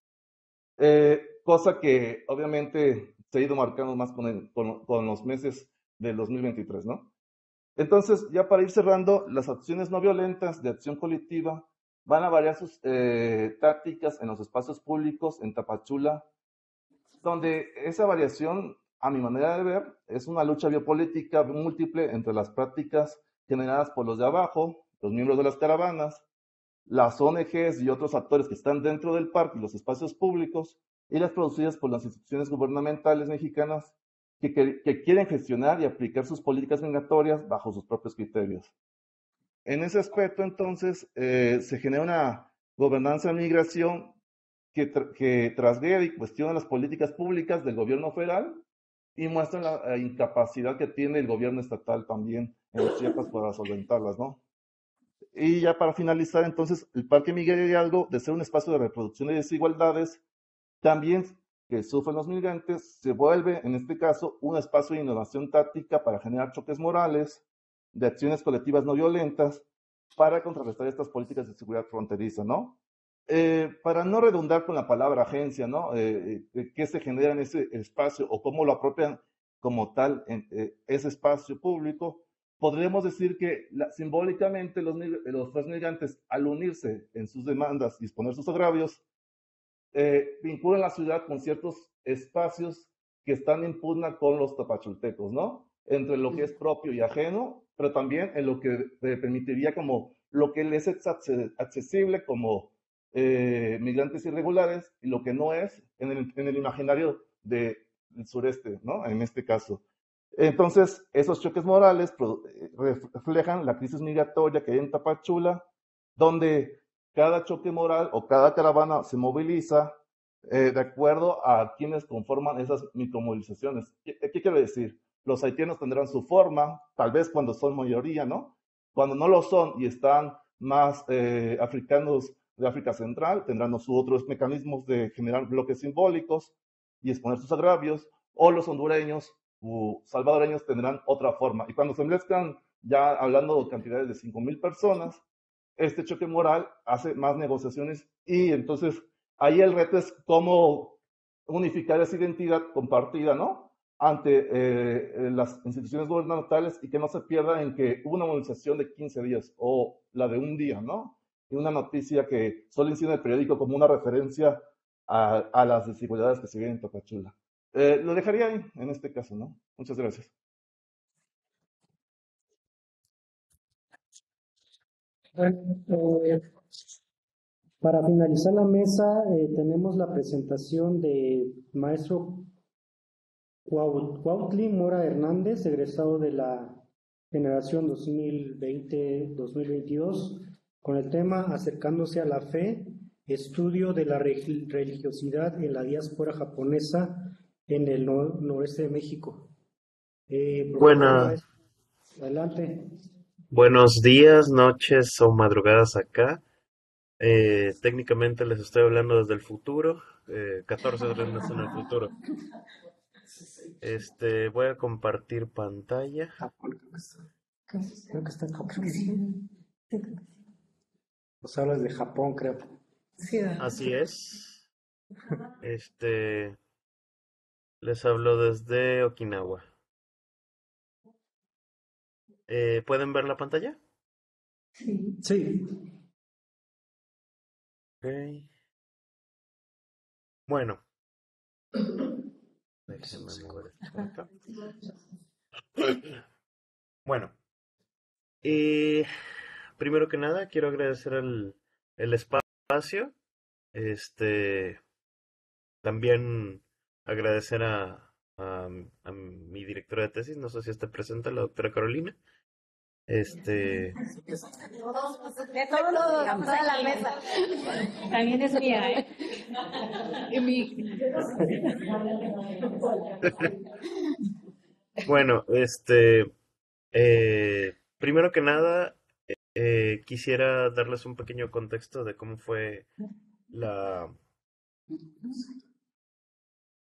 [SPEAKER 5] Cosa que obviamente se ha ido marcando más con los meses del 2023, ¿no? Entonces, ya para ir cerrando, las acciones no violentas de acción colectiva van a variar sus tácticas en los espacios públicos en Tapachula, donde esa variación, a mi manera de ver, es una lucha biopolítica múltiple entre las prácticas generadas por los de abajo, los miembros de las caravanas, las ONGs y otros actores que están dentro del parque y los espacios públicos, y las producidas por las instituciones gubernamentales mexicanas que quieren gestionar y aplicar sus políticas migratorias bajo sus propios criterios. En ese aspecto, entonces, se genera una gobernanza de migración que trasgrede y cuestiona las políticas públicas del gobierno federal y muestra la incapacidad que tiene el gobierno estatal también en Chiapas para solventarlas, ¿no? Y ya para finalizar, entonces, el Parque Miguel Hidalgo, de ser un espacio de reproducción de desigualdades, también que sufren los migrantes, se vuelve, en este caso, un espacio de innovación táctica para generar choques morales, de acciones colectivas no violentas, para contrarrestar estas políticas de seguridad fronteriza, ¿no? Para no redundar con la palabra agencia, ¿no? ¿Qué se genera en ese espacio o cómo lo apropian como tal en ese espacio público? Podríamos decir que simbólicamente los transmigrantes, al unirse en sus demandas y exponer sus agravios, vinculan la ciudad con ciertos espacios que están en pugna con los tapachultecos, ¿no? Entre lo que es propio y ajeno, pero también en lo que permitiría como lo que les es accesible como migrantes irregulares y lo que no es en el imaginario del sureste, ¿no? En este caso. Entonces, esos choques morales reflejan la crisis migratoria que hay en Tapachula, donde cada choque moral o cada caravana se moviliza de acuerdo a quienes conforman esas micromovilizaciones. ¿Qué quiero decir? Los haitianos tendrán su forma, tal vez cuando son mayoría, ¿no? Cuando no lo son y están más africanos de África Central, tendrán sus otros mecanismos de generar bloques simbólicos y exponer sus agravios, o los hondureños o salvadoreños tendrán otra forma. Y cuando se mezclan, ya hablando de cantidades de 5,000 personas, este choque moral hace más negociaciones y entonces ahí el reto es cómo unificar esa identidad compartida, ¿no? Ante las instituciones gubernamentales y que no se pierda en que hubo una movilización de 15 días o la de un día, ¿no? Y una noticia que solo incide en el periódico como una referencia a las desigualdades que se viven en Tapachula. Lo dejaría ahí en este caso, ¿no? Muchas gracias.
[SPEAKER 1] Bueno, para finalizar la mesa, tenemos la presentación de maestro Cuautli Mora Hernández, egresado de la generación 2020-2022, con el tema Acercándose a la fe, estudio de la religiosidad en la diáspora japonesa en el noreste de México. Adelante.
[SPEAKER 6] Buenos días, noches o madrugadas acá. Técnicamente les estoy hablando desde el futuro, 14 horas en el futuro. Voy a compartir pantalla.
[SPEAKER 1] Japón, creo que está en Japón. Nos hablas de Japón, creo.
[SPEAKER 6] Así es. Les hablo desde Okinawa. ¿Pueden ver la pantalla?
[SPEAKER 1] Sí.
[SPEAKER 6] Ok. Bueno, déjenme mover esto por acá. Bueno, primero que nada quiero agradecer el espacio. También agradecer a mi directora de tesis, no sé si está presente, la doctora Carolina.
[SPEAKER 2] De todos, toda la mesa. También es mía, ¿eh?
[SPEAKER 6] Bueno, primero que nada, quisiera darles un pequeño contexto de cómo fue la...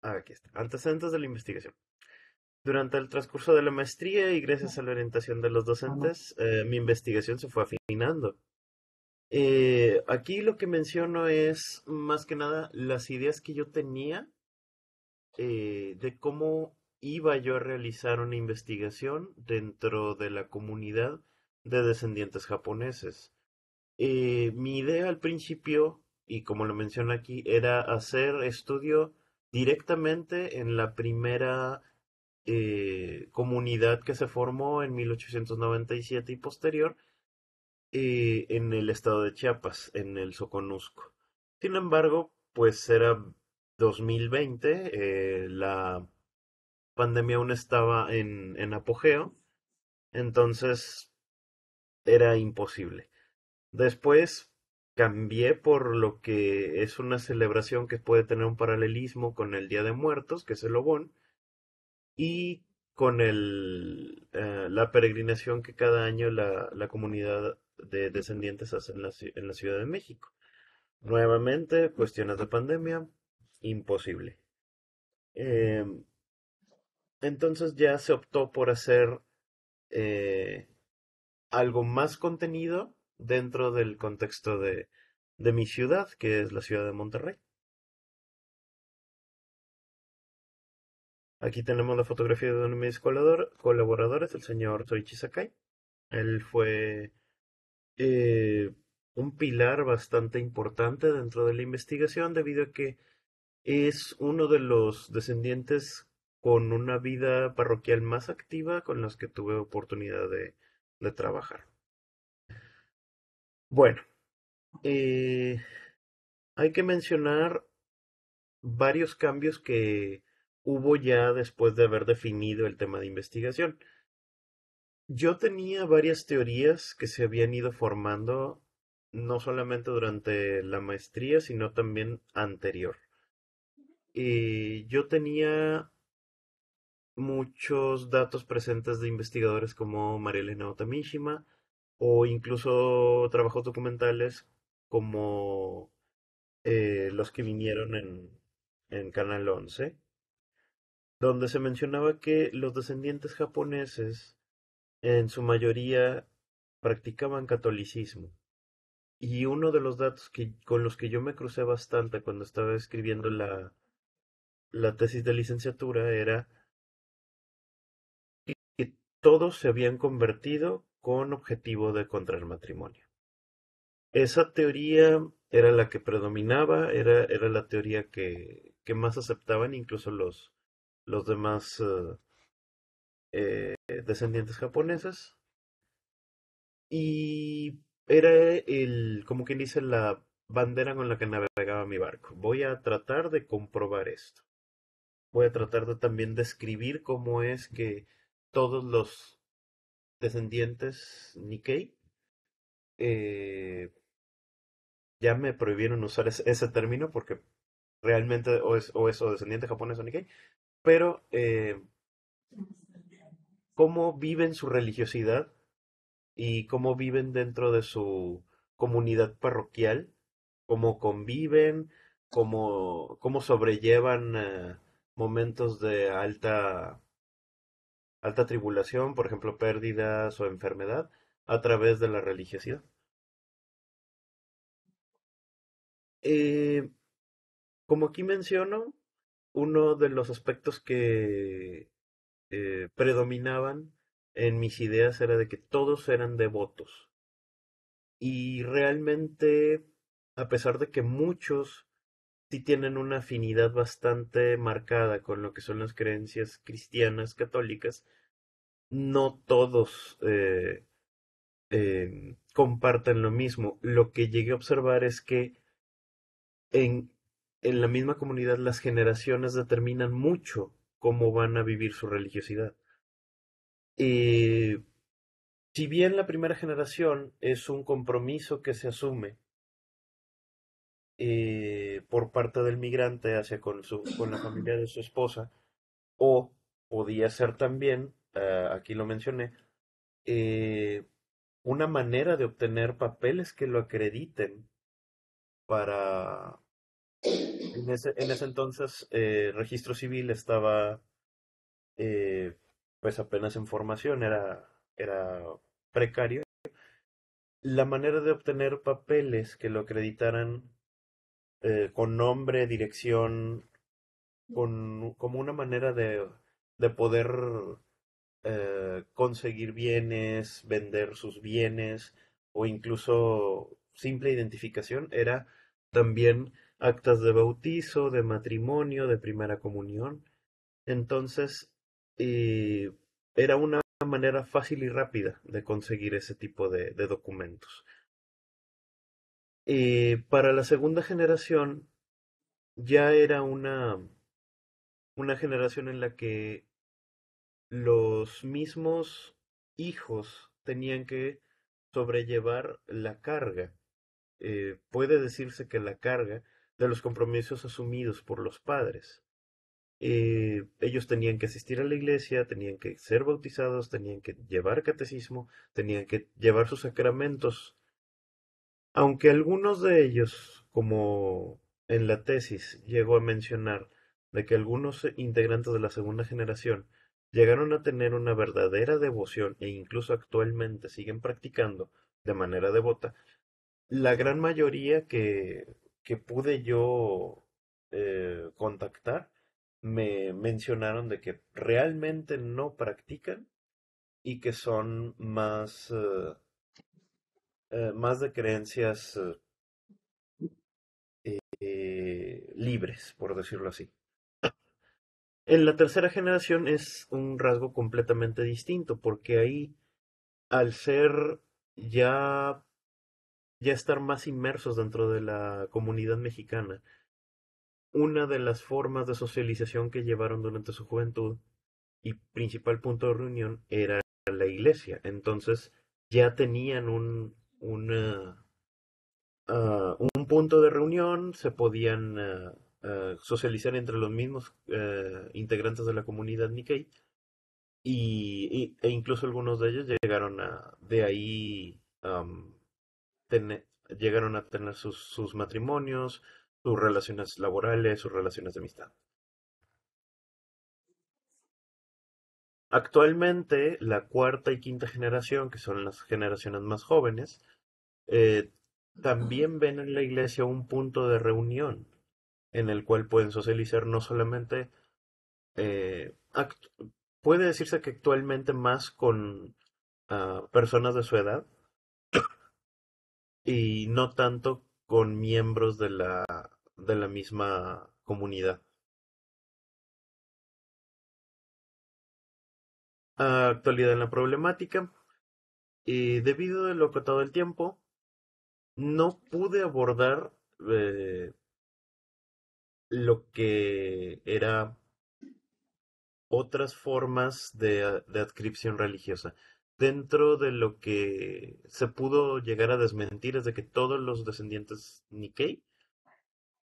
[SPEAKER 6] aquí está, antecedentes de la investigación. Durante el transcurso de la maestría y gracias a la orientación de los docentes, mi investigación se fue afinando. Aquí lo que menciono es más que nada las ideas que yo tenía de cómo iba yo a realizar una investigación dentro de la comunidad de descendientes japoneses. Mi idea al principio, y como lo menciono aquí, era hacer estudio directamente en la primera comunidad que se formó en 1897 y posterior en el estado de Chiapas, en el Soconusco. Sin embargo, pues era 2020, la pandemia aún estaba en apogeo, entonces era imposible. Después cambié por lo que es una celebración que puede tener un paralelismo con el Día de Muertos, que es el Obón, y con la peregrinación que cada año la comunidad de descendientes hace en la Ciudad de México. Nuevamente, cuestiones de pandemia, imposible. Eh, entonces ya se optó por hacer eh, algo más contenido dentro del contexto de mi ciudad, que es la ciudad de Monterrey. Aquí tenemos la fotografía de uno de mis colaboradores, el señor Soichi Sakai. Él fue eh, un pilar bastante importante dentro de la investigación debido a que es uno de los descendientes con una vida parroquial más activa con los que tuve oportunidad de trabajar. Bueno, eh, hay que mencionar varios cambios que hubo ya después de haber definido el tema de investigación. Yo tenía varias teorías que se habían ido formando no solamente durante la maestría, sino también anterior. Yo tenía muchos datos presentes de investigadores como María Elena Otamishima o incluso trabajos documentales como los que vinieron en Canal 11, donde se mencionaba que los descendientes japoneses en su mayoría practicaban catolicismo. Y uno de los datos con los que yo me crucé bastante cuando estaba escribiendo la tesis de licenciatura era que todos se habían convertido con objetivo de contraer matrimonio. Esa teoría era la que predominaba, era la teoría que más aceptaban incluso los demás descendientes japoneses. Y era como quien dice, la bandera con la que navegaba mi barco. Voy a tratar de comprobar esto. Voy a tratar de también describir cómo es que todos los descendientes Nikkei, eh, ya me prohibieron usar ese término porque realmente o es o descendiente japonés o Nikkei, pero cómo viven su religiosidad y cómo viven dentro de su comunidad parroquial, cómo conviven, cómo sobrellevan momentos de alta tribulación, por ejemplo, pérdidas o enfermedad, a través de la religiosidad. Eh, Como aquí menciono, uno de los aspectos que predominaban en mis ideas era de que todos eran devotos. Y realmente, a pesar de que muchos sí tienen una afinidad bastante marcada con lo que son las creencias cristianas católicas, no todos comparten lo mismo. Lo que llegué a observar es que en, en la misma comunidad las generaciones determinan mucho cómo van a vivir su religiosidad. Y si bien la primera generación es un compromiso que se asume por parte del migrante hacia con la familia de su esposa, o podía ser también, aquí lo mencioné, eh, una manera de obtener papeles que lo acrediten para... en ese entonces, registro civil estaba eh, pues apenas en formación, era precario. La manera de obtener papeles que lo acreditaran con nombre, dirección, como una manera de poder conseguir bienes, vender sus bienes o incluso simple identificación, era también actas de bautizo, de matrimonio, de primera comunión. Entonces, eh, era una manera fácil y rápida de conseguir ese tipo de documentos. Para la segunda generación ya era una generación en la que los mismos hijos tenían que sobrellevar la carga. Puede decirse que la carga de los compromisos asumidos por los padres. Ellos tenían que asistir a la iglesia, tenían que ser bautizados, tenían que llevar catecismo, tenían que llevar sus sacramentos. Aunque algunos de ellos, como en la tesis llegó a mencionar, de que algunos integrantes de la segunda generación llegaron a tener una verdadera devoción e incluso actualmente siguen practicando de manera devota, la gran mayoría que pude yo contactar me mencionaron de que realmente no practican y que son más de creencias libres, por decirlo así. En la tercera generación es un rasgo completamente distinto, porque ahí, al ser ya, ya estar más inmersos dentro de la comunidad mexicana, una de las formas de socialización que llevaron durante su juventud y principal punto de reunión era la iglesia. Entonces ya tenían un punto de reunión, se podían socializar entre los mismos integrantes de la comunidad Nikkei e incluso algunos de ellos llegaron de ahí, llegaron a tener sus matrimonios, sus relaciones laborales, sus relaciones de amistad. Actualmente, la cuarta y quinta generación, que son las generaciones más jóvenes, eh, también ven en la iglesia un punto de reunión en el cual pueden socializar no solamente, eh, act- puede decirse que actualmente más con personas de su edad y no tanto con miembros de la misma comunidad. Actualidad en la problemática. Y debido a lo acotado del tiempo, no pude abordar eh, lo que era otras formas de adscripción religiosa. Dentro de lo que se pudo llegar a desmentir es de que todos los descendientes Nikkei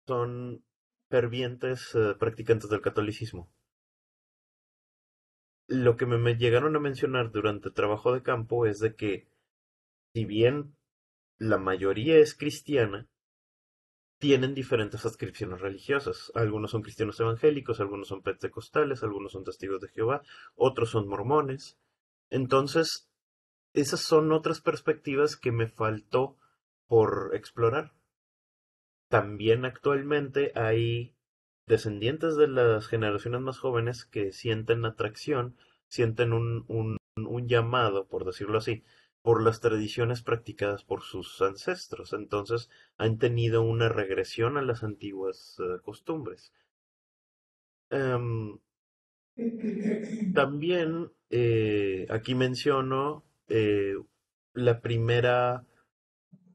[SPEAKER 6] son fervientes practicantes del catolicismo. Lo que me llegaron a mencionar durante el trabajo de campo es de que si bien la mayoría es cristiana, tienen diferentes adscripciones religiosas. Algunos son cristianos evangélicos, algunos son pentecostales, algunos son testigos de Jehová, otros son mormones. Entonces, esas son otras perspectivas que me faltó por explorar. También actualmente hay descendientes de las generaciones más jóvenes que sienten atracción, sienten un llamado, por decirlo así, por las tradiciones practicadas por sus ancestros. Entonces han tenido una regresión a las antiguas costumbres. Em, También aquí menciono la primera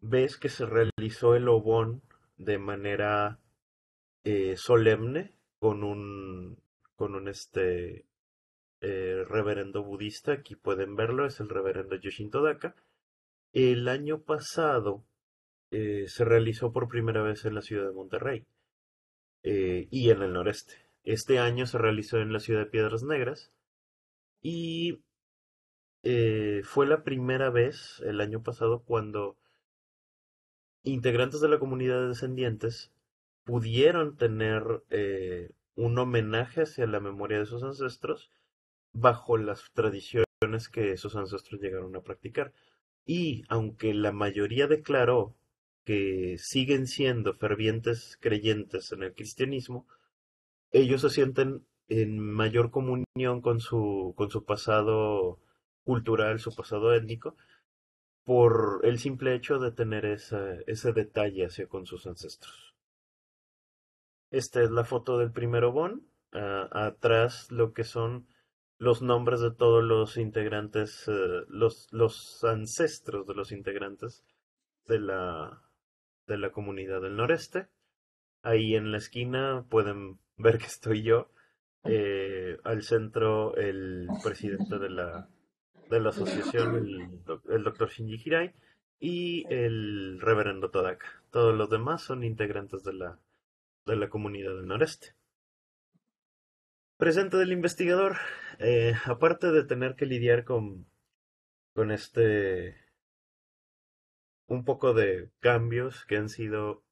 [SPEAKER 6] vez que se realizó el obón de manera solemne con un reverendo budista. Aquí pueden verlo, es el reverendo Yoshin Todaka. El año pasado se realizó por primera vez en la ciudad de Monterrey y en el noreste. Este año se realizó en la ciudad de Piedras Negras y fue la primera vez el año pasado cuando integrantes de la comunidad de descendientes pudieron tener un homenaje hacia la memoria de sus ancestros bajo las tradiciones que esos ancestros llegaron a practicar. Y aunque la mayoría declaró que siguen siendo fervientes creyentes en el cristianismo, ellos se sienten en mayor comunión con su pasado cultural, su pasado étnico, por el simple hecho de tener ese detalle hacia con sus ancestros. Esta es la foto del primer obón. Atrás lo que son los nombres de todos los integrantes, los ancestros de los integrantes de la comunidad del noreste. Ahí en la esquina pueden ver que estoy yo. Al centro el presidente de la asociación, el doctor Shinji Hirai, y el reverendo Todaka. Todos los demás son integrantes de la comunidad del noreste. Presente del investigador, aparte de tener que lidiar con un poco de cambios que han sido,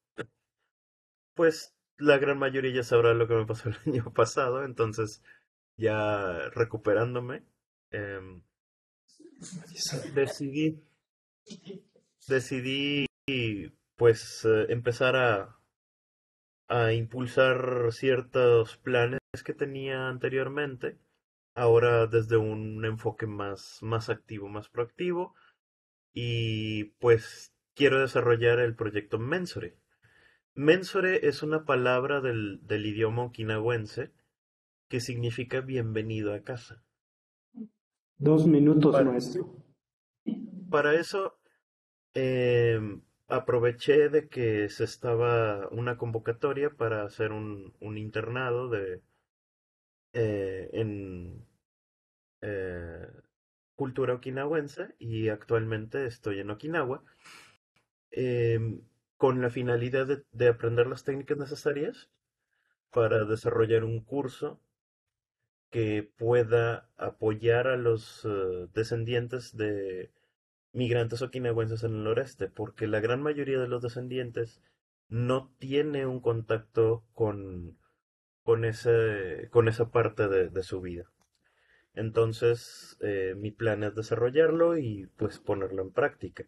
[SPEAKER 6] pues la gran mayoría ya sabrá lo que me pasó el año pasado, entonces ya recuperándome, em, decidí, decidí pues empezar a impulsar ciertos planes que tenía anteriormente, ahora desde un enfoque más activo, más proactivo, y pues quiero desarrollar el proyecto Mensore. Mensore es una palabra del idioma okinawense que significa bienvenido a casa.
[SPEAKER 1] 2 minutos,
[SPEAKER 6] Para,
[SPEAKER 1] maestro.
[SPEAKER 6] para eso aproveché de que se estaba una convocatoria para hacer un internado en eh, cultura okinawense y actualmente estoy en Okinawa con la finalidad de aprender las técnicas necesarias para desarrollar un curso que pueda apoyar a los descendientes de migrantes okinawenses en el noreste, porque la gran mayoría de los descendientes no tiene un contacto con esa parte de su vida. Entonces, mi plan es desarrollarlo y pues ponerlo en práctica.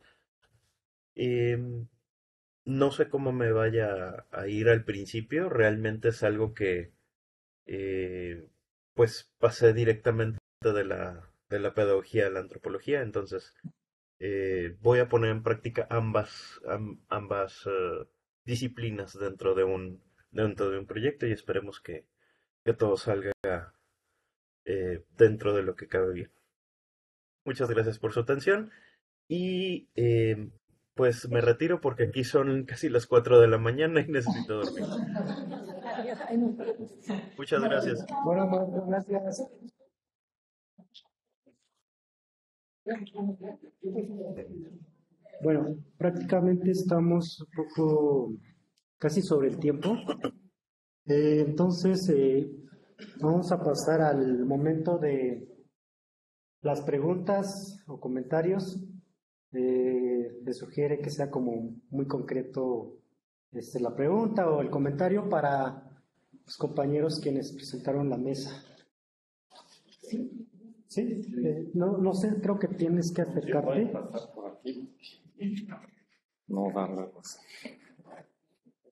[SPEAKER 6] Em, no sé cómo me vaya a ir al principio, realmente es algo que eh, pues pasé directamente de la pedagogía a la antropología, entonces voy a poner en práctica ambas disciplinas dentro de un proyecto y esperemos que todo salga dentro de lo que cabe bien. Muchas gracias por su atención y pues me retiro porque aquí son casi las 4 de la mañana y necesito dormir. Muchas gracias.
[SPEAKER 1] Bueno, maestro, gracias. Bueno, prácticamente estamos un poco casi sobre el tiempo. Entonces, vamos a pasar al momento de las preguntas o comentarios. Le sugiere que sea como muy concreto la pregunta o el comentario para los compañeros quienes presentaron la mesa. Sí, no sé, creo que tienes que acercarte.
[SPEAKER 7] No dan la cosa.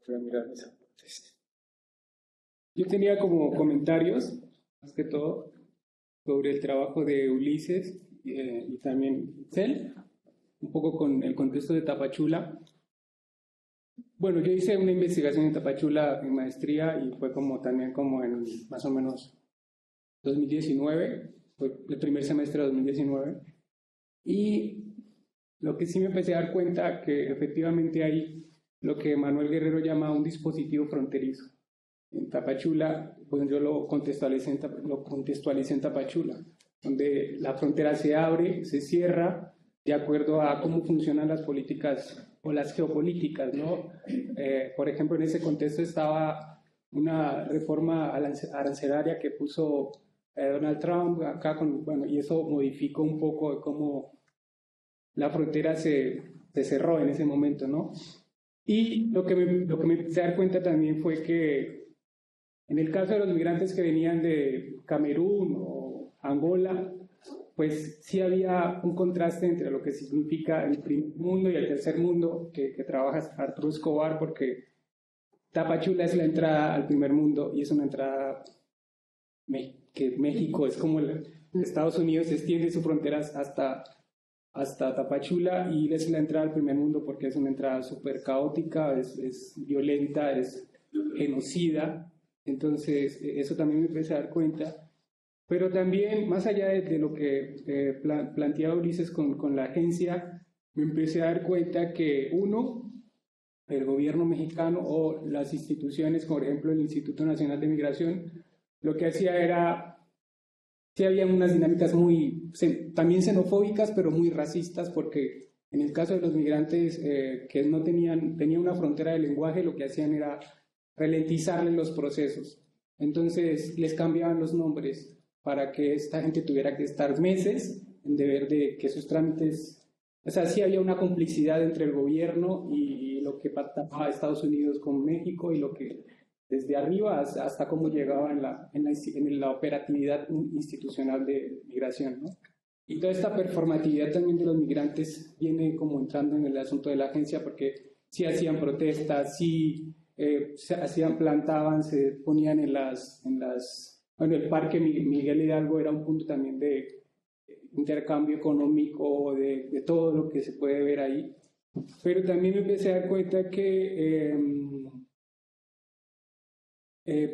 [SPEAKER 7] Voy a mirar mis apuntes. Yo tenía como comentarios, más que todo, sobre el trabajo de Ulises y también Itzel, un poco con el contexto de Tapachula. Bueno, yo hice una investigación en Tapachula en maestría y fue también como en más o menos 2019, fue el primer semestre de 2019. Y lo que sí me empecé a dar cuenta que efectivamente hay lo que Manuel Guerrero llama un dispositivo fronterizo. En Tapachula, pues yo lo contextualicé en Tapachula, donde la frontera se abre, se cierra, de acuerdo a cómo funcionan las políticas o las geopolíticas, ¿no? Por ejemplo, en ese contexto estaba una reforma arancelaria que puso Donald Trump acá, y eso modificó un poco de cómo la frontera se cerró en ese momento, ¿no? Y lo que me empecé a dar cuenta también fue que en el caso de los migrantes que venían de Camerún o Angola, pues sí había un contraste entre lo que significa el primer mundo y el tercer mundo que trabaja Arturo Escobar, porque Tapachula es la entrada al primer mundo y es una entrada que México es como Estados Unidos extiende sus fronteras hasta Tapachula y es la entrada al primer mundo porque es una entrada súper caótica, es violenta, es genocida. Entonces eso también me empecé a dar cuenta. Pero también, más allá de lo que planteaba Ulises con la agencia, me empecé a dar cuenta que el gobierno mexicano o las instituciones, por ejemplo el Instituto Nacional de Migración, lo que hacía era, sí había unas dinámicas también xenofóbicas, pero muy racistas, porque en el caso de los migrantes que no tenían una frontera de lenguaje, lo que hacían era ralentizarles los procesos. Entonces les cambiaban los nombres para que esta gente tuviera que estar meses en deber de que sus trámites, o sea, sí había una complicidad entre el gobierno y lo que pactaba Estados Unidos con México y lo que desde arriba hasta cómo llegaba en la operatividad institucional de migración, ¿no? Y toda esta performatividad también de los migrantes viene como entrando en el asunto de la agencia, porque sí hacían protestas, sí plantaban, se ponían bueno, el Parque Miguel Hidalgo era un punto también de intercambio económico, de todo lo que se puede ver ahí. Pero también me empecé a dar cuenta que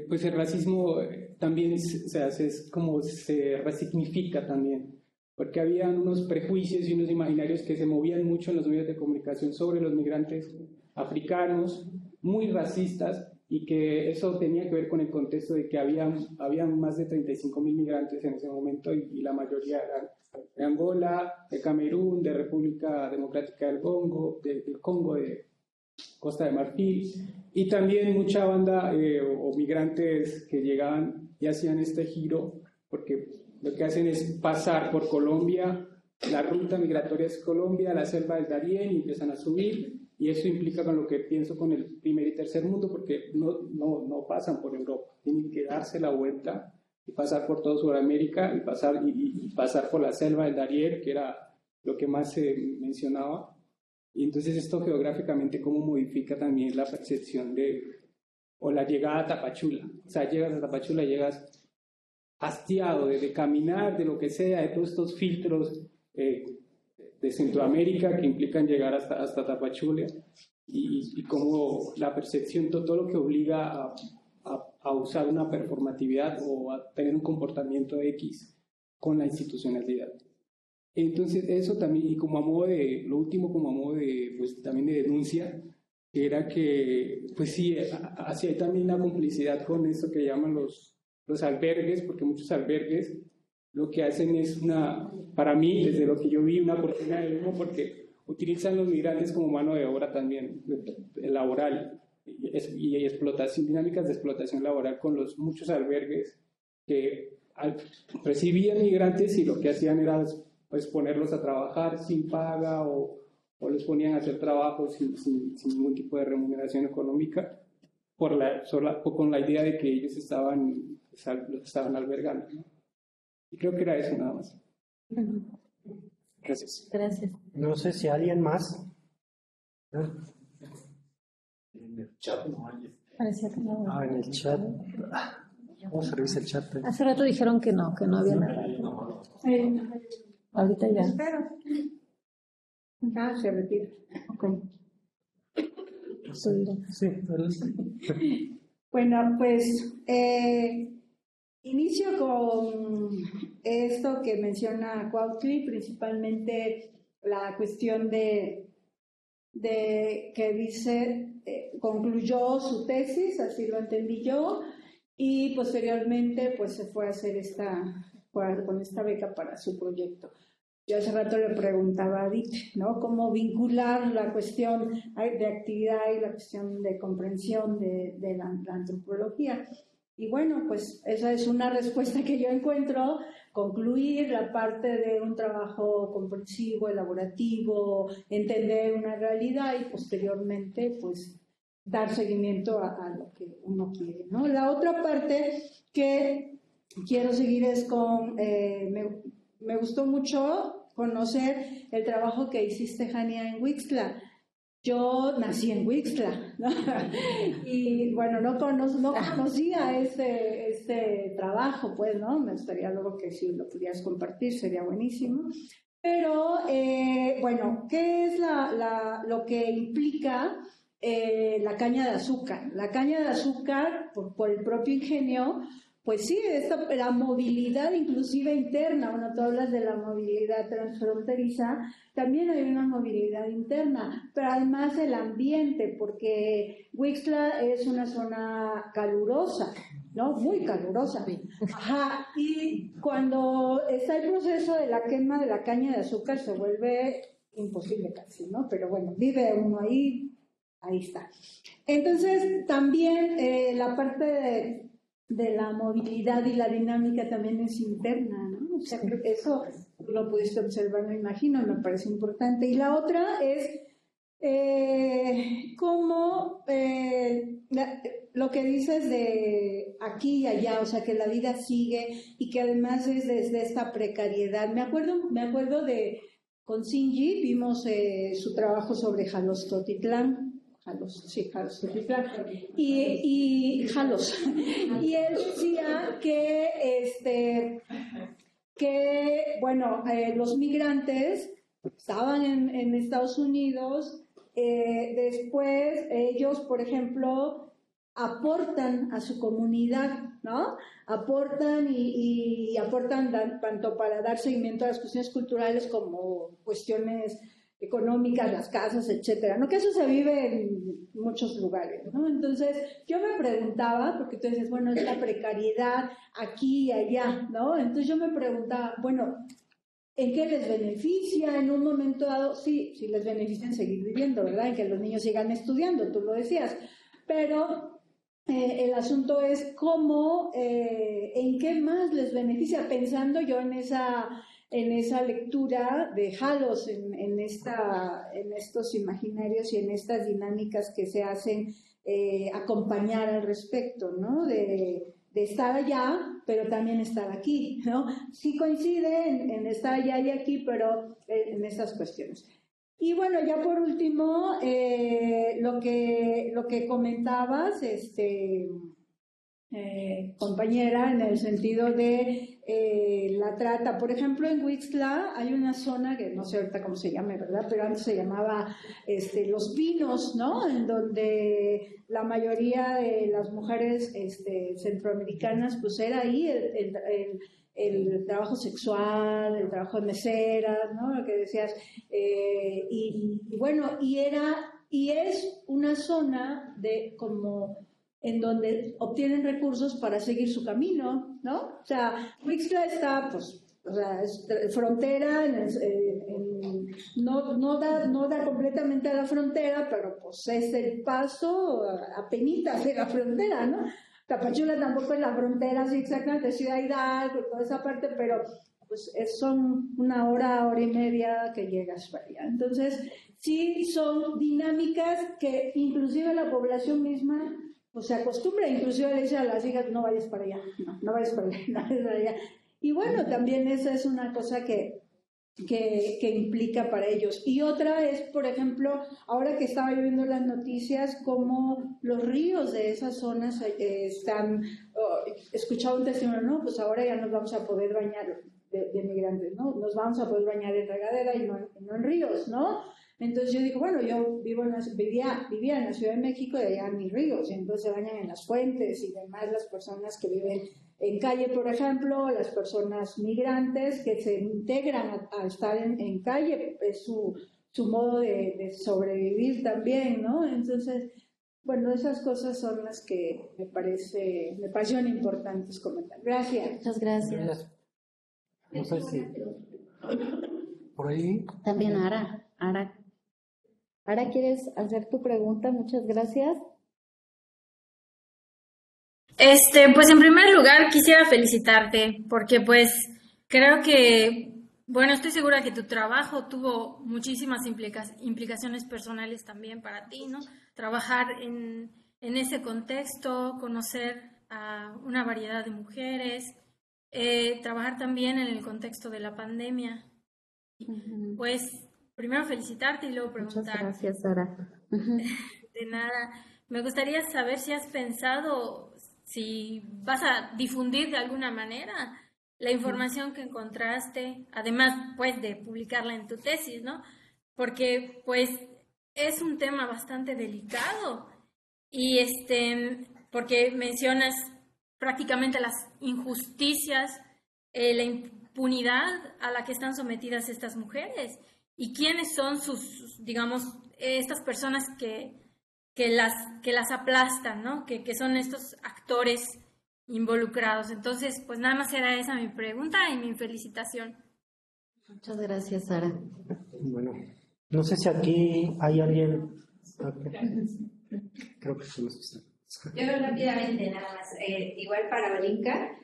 [SPEAKER 7] pues el racismo también se hace, es como se resignifica también, porque había unos prejuicios y unos imaginarios que se movían mucho en los medios de comunicación sobre los migrantes africanos, muy racistas, y que eso tenía que ver con el contexto de que había más de 35.000 migrantes en ese momento y la mayoría eran de Angola, de Camerún, de República Democrática del Congo, de Costa de Marfil, y también mucha banda o migrantes que llegaban y hacían este giro, porque lo que hacen es pasar por Colombia, la ruta migratoria es Colombia, la selva del Darién, y empiezan a subir. Y eso implica con lo que pienso con el primer y tercer mundo, porque no pasan por Europa, tienen que darse la vuelta y pasar por toda Sudamérica y pasar por la selva del Darién, que era lo que más se mencionaba. Y entonces esto geográficamente cómo modifica también la percepción o la llegada a Tapachula. O sea, llegas a Tapachula, llegas hastiado de caminar, de lo que sea, de todos estos filtros de Centroamérica que implican llegar hasta Tapachula y cómo la percepción, todo lo que obliga a usar una performatividad o a tener un comportamiento X con la institucionalidad. Entonces eso también, y como a modo lo último como a modo pues también de denuncia, era que pues sí, así hay también una complicidad con esto que llaman los albergues, porque muchos albergues lo que hacen es para mí, desde lo que yo vi, una cortina de humo, porque utilizan los migrantes como mano de obra también, laboral, y explotación, dinámicas de explotación laboral con muchos albergues que recibían migrantes y lo que hacían era pues ponerlos a trabajar sin paga o o les ponían a hacer trabajos sin ningún tipo de remuneración económica o con la idea de que ellos los estaban albergando, ¿no? Y creo que era eso nada más. Gracias.
[SPEAKER 2] Gracias.
[SPEAKER 1] No sé si alguien más.
[SPEAKER 8] En el chat no hay.
[SPEAKER 2] Parecía que no.
[SPEAKER 1] En el chat. Vamos a revisar el chat.
[SPEAKER 2] Hace rato dijeron que no había nada. Ahorita ya.
[SPEAKER 9] Se retira.
[SPEAKER 2] Ok.
[SPEAKER 1] Sí,
[SPEAKER 9] Bueno, pues inicio con esto que menciona Cuautli, principalmente la cuestión de que dice, concluyó su tesis, así lo entendí yo, y posteriormente pues se fue a hacer con esta beca para su proyecto. Yo hace rato le preguntaba a Edith, ¿no? Cómo vincular la cuestión de actividad y la cuestión de comprensión de la antropología. Y bueno, pues esa es una respuesta que yo encuentro, concluir la parte de un trabajo comprensivo, elaborativo, entender una realidad y posteriormente pues dar seguimiento a lo que uno quiere, ¿no? La otra parte que quiero seguir es con, me gustó mucho conocer el trabajo que hiciste, Jania, en Huixtla. Yo nací en Huixtla, ¿no? Y bueno, no conocía este trabajo, pues, ¿no? Me gustaría luego que si lo pudieras compartir, sería buenísimo. Pero, bueno, ¿qué es lo que implica la caña de azúcar? La caña de azúcar, por el propio ingenio, pues sí, la movilidad inclusive interna, bueno, tú hablas de la movilidad transfronteriza, también hay una movilidad interna, pero además el ambiente, porque Huixtla es una zona calurosa, ¿no? Muy calurosa. Ajá, y cuando está el proceso de la quema de la caña de azúcar se vuelve imposible casi, ¿no? Pero bueno, vive uno ahí está. Entonces, también la parte de la movilidad y la dinámica también es interna, ¿no? O sea, creo que eso lo pudiste observar, me imagino, me parece importante. Y la otra es cómo lo que dices de aquí y allá, o sea, que la vida sigue y que además es desde esta precariedad. Me acuerdo con Sinji, vimos su trabajo sobre Jalostotitlán, y Jalos. Y él decía que bueno, los migrantes estaban en Estados Unidos, después ellos, por ejemplo, aportan a su comunidad, ¿no? Aportan y aportan tanto para dar seguimiento a las cuestiones culturales como cuestiones económicas, las casas, etcétera, ¿no? Que eso se vive en muchos lugares, ¿no? Entonces, yo me preguntaba, porque tú dices, bueno, es la precariedad aquí y allá, ¿no? Entonces yo me preguntaba, bueno, ¿en qué les beneficia? En un momento dado, sí les beneficia en seguir viviendo, ¿verdad? En que los niños sigan estudiando, tú lo decías, pero el asunto es cómo, en qué más les beneficia, pensando yo en esa lectura de Jalos, en estos imaginarios y en estas dinámicas que se hacen acompañar al respecto, ¿no? De estar allá, pero también estar aquí, ¿no? Sí coincide en estar allá y aquí, pero en estas cuestiones. Y bueno, ya por último, lo que comentabas, compañera, en el sentido de la trata. Por ejemplo, en Huixtla hay una zona que no sé ahorita cómo se llame, ¿verdad? Pero antes se llamaba Los Pinos, ¿no? En donde la mayoría de las mujeres centroamericanas, pues era ahí el trabajo sexual, el trabajo de meseras, ¿no? Lo que decías. Y bueno, y es una zona en donde obtienen recursos para seguir su camino, ¿no? O sea, Huixtla está, pues, o sea, es frontera, no da completamente a la frontera, pero pues es el paso apenitas de la frontera, ¿no? Tapachula tampoco es la frontera, sí, exactamente, Ciudad Hidalgo, toda esa parte, pero pues son una hora y media que llegas para allá. Entonces, sí son dinámicas que inclusive la población misma pues se acostumbra, inclusive le dice a las hijas, no vayas para allá, no vayas para allá, no vayas para allá. Y bueno, también esa es una cosa que implica para ellos. Y otra es, por ejemplo, ahora que estaba yo viendo las noticias, cómo los ríos de esas zonas están, escuchaba un testimonio, no, pues ahora ya nos vamos a poder bañar de migrantes, ¿no? Nos vamos a poder bañar en regadera y no en ríos, ¿no? Entonces yo digo, bueno, yo vivía en la Ciudad de México y allá en mis ríos, y entonces se bañan en las fuentes y demás las personas que viven en calle, por ejemplo, las personas migrantes que se integran a estar en calle, es su modo de sobrevivir también, ¿no? Entonces, bueno, esas cosas son las que me parecieron importantes comentar. Gracias.
[SPEAKER 4] Muchas gracias.
[SPEAKER 1] No sé si por ahí.
[SPEAKER 4] También Ara, ¿quieres hacer tu pregunta? Muchas gracias.
[SPEAKER 10] Pues en primer lugar quisiera felicitarte porque pues creo que, bueno, estoy segura que tu trabajo tuvo muchísimas implicaciones personales también para ti, ¿no? Trabajar en ese contexto, conocer a una variedad de mujeres, trabajar también en el contexto de la pandemia. Pues primero felicitarte y luego preguntar.
[SPEAKER 4] Muchas gracias, Ara.
[SPEAKER 10] De nada. Me gustaría saber si has pensado si vas a difundir de alguna manera la información que encontraste, además pues de publicarla en tu tesis, ¿no? Porque pues es un tema bastante delicado y porque mencionas prácticamente las injusticias, la impunidad a la que están sometidas estas mujeres y quiénes son digamos, estas personas que las aplastan, ¿no? Que son estos actores involucrados. Entonces, pues nada más era esa mi pregunta y mi felicitación.
[SPEAKER 4] Muchas gracias, Sara.
[SPEAKER 1] Bueno, no sé si aquí hay alguien. Creo que sí me escuchan.
[SPEAKER 11] Yo rápidamente, nada más, igual para Olinka,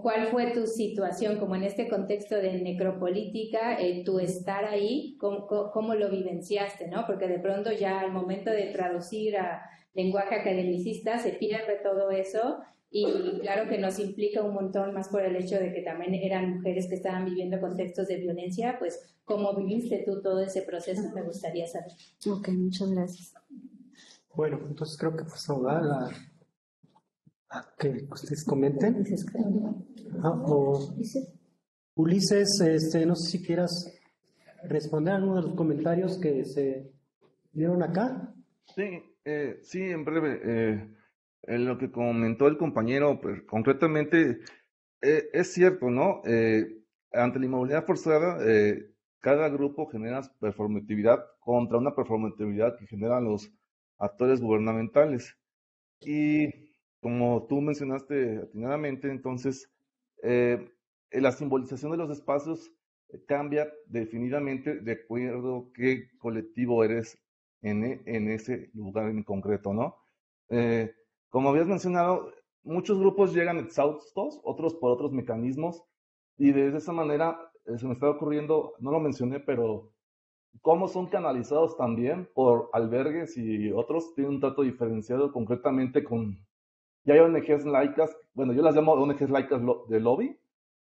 [SPEAKER 11] ¿cuál fue tu situación, como en este contexto de necropolítica, tu estar ahí, cómo lo vivenciaste, ¿no? Porque de pronto ya al momento de traducir a lenguaje academicista se pierde todo eso y claro que nos implica un montón más por el hecho de que también eran mujeres que estaban viviendo contextos de violencia, pues ¿cómo viviste tú todo ese proceso? Me gustaría saber.
[SPEAKER 4] Ok, muchas gracias.
[SPEAKER 1] Bueno, entonces creo que pasó a que ustedes comenten. Ulises, no sé si quieras responder a alguno de los comentarios que se dieron acá.
[SPEAKER 5] Sí, en breve. En lo que comentó el compañero, pues, concretamente, es cierto, ¿no? Ante la inmovilidad forzada, cada grupo genera performatividad contra una performatividad que generan los actores gubernamentales. Y como tú mencionaste atinadamente, entonces, la simbolización de los espacios cambia definidamente de acuerdo a qué colectivo eres en ese lugar en concreto, ¿no? Como habías mencionado, muchos grupos llegan exhaustos, otros por otros mecanismos, y de esa manera se me está ocurriendo, no lo mencioné, pero cómo son canalizados también por albergues y otros, tienen un trato diferenciado concretamente con, ya hay ONGs laicas, bueno, yo las llamo ONGs laicas de lobby,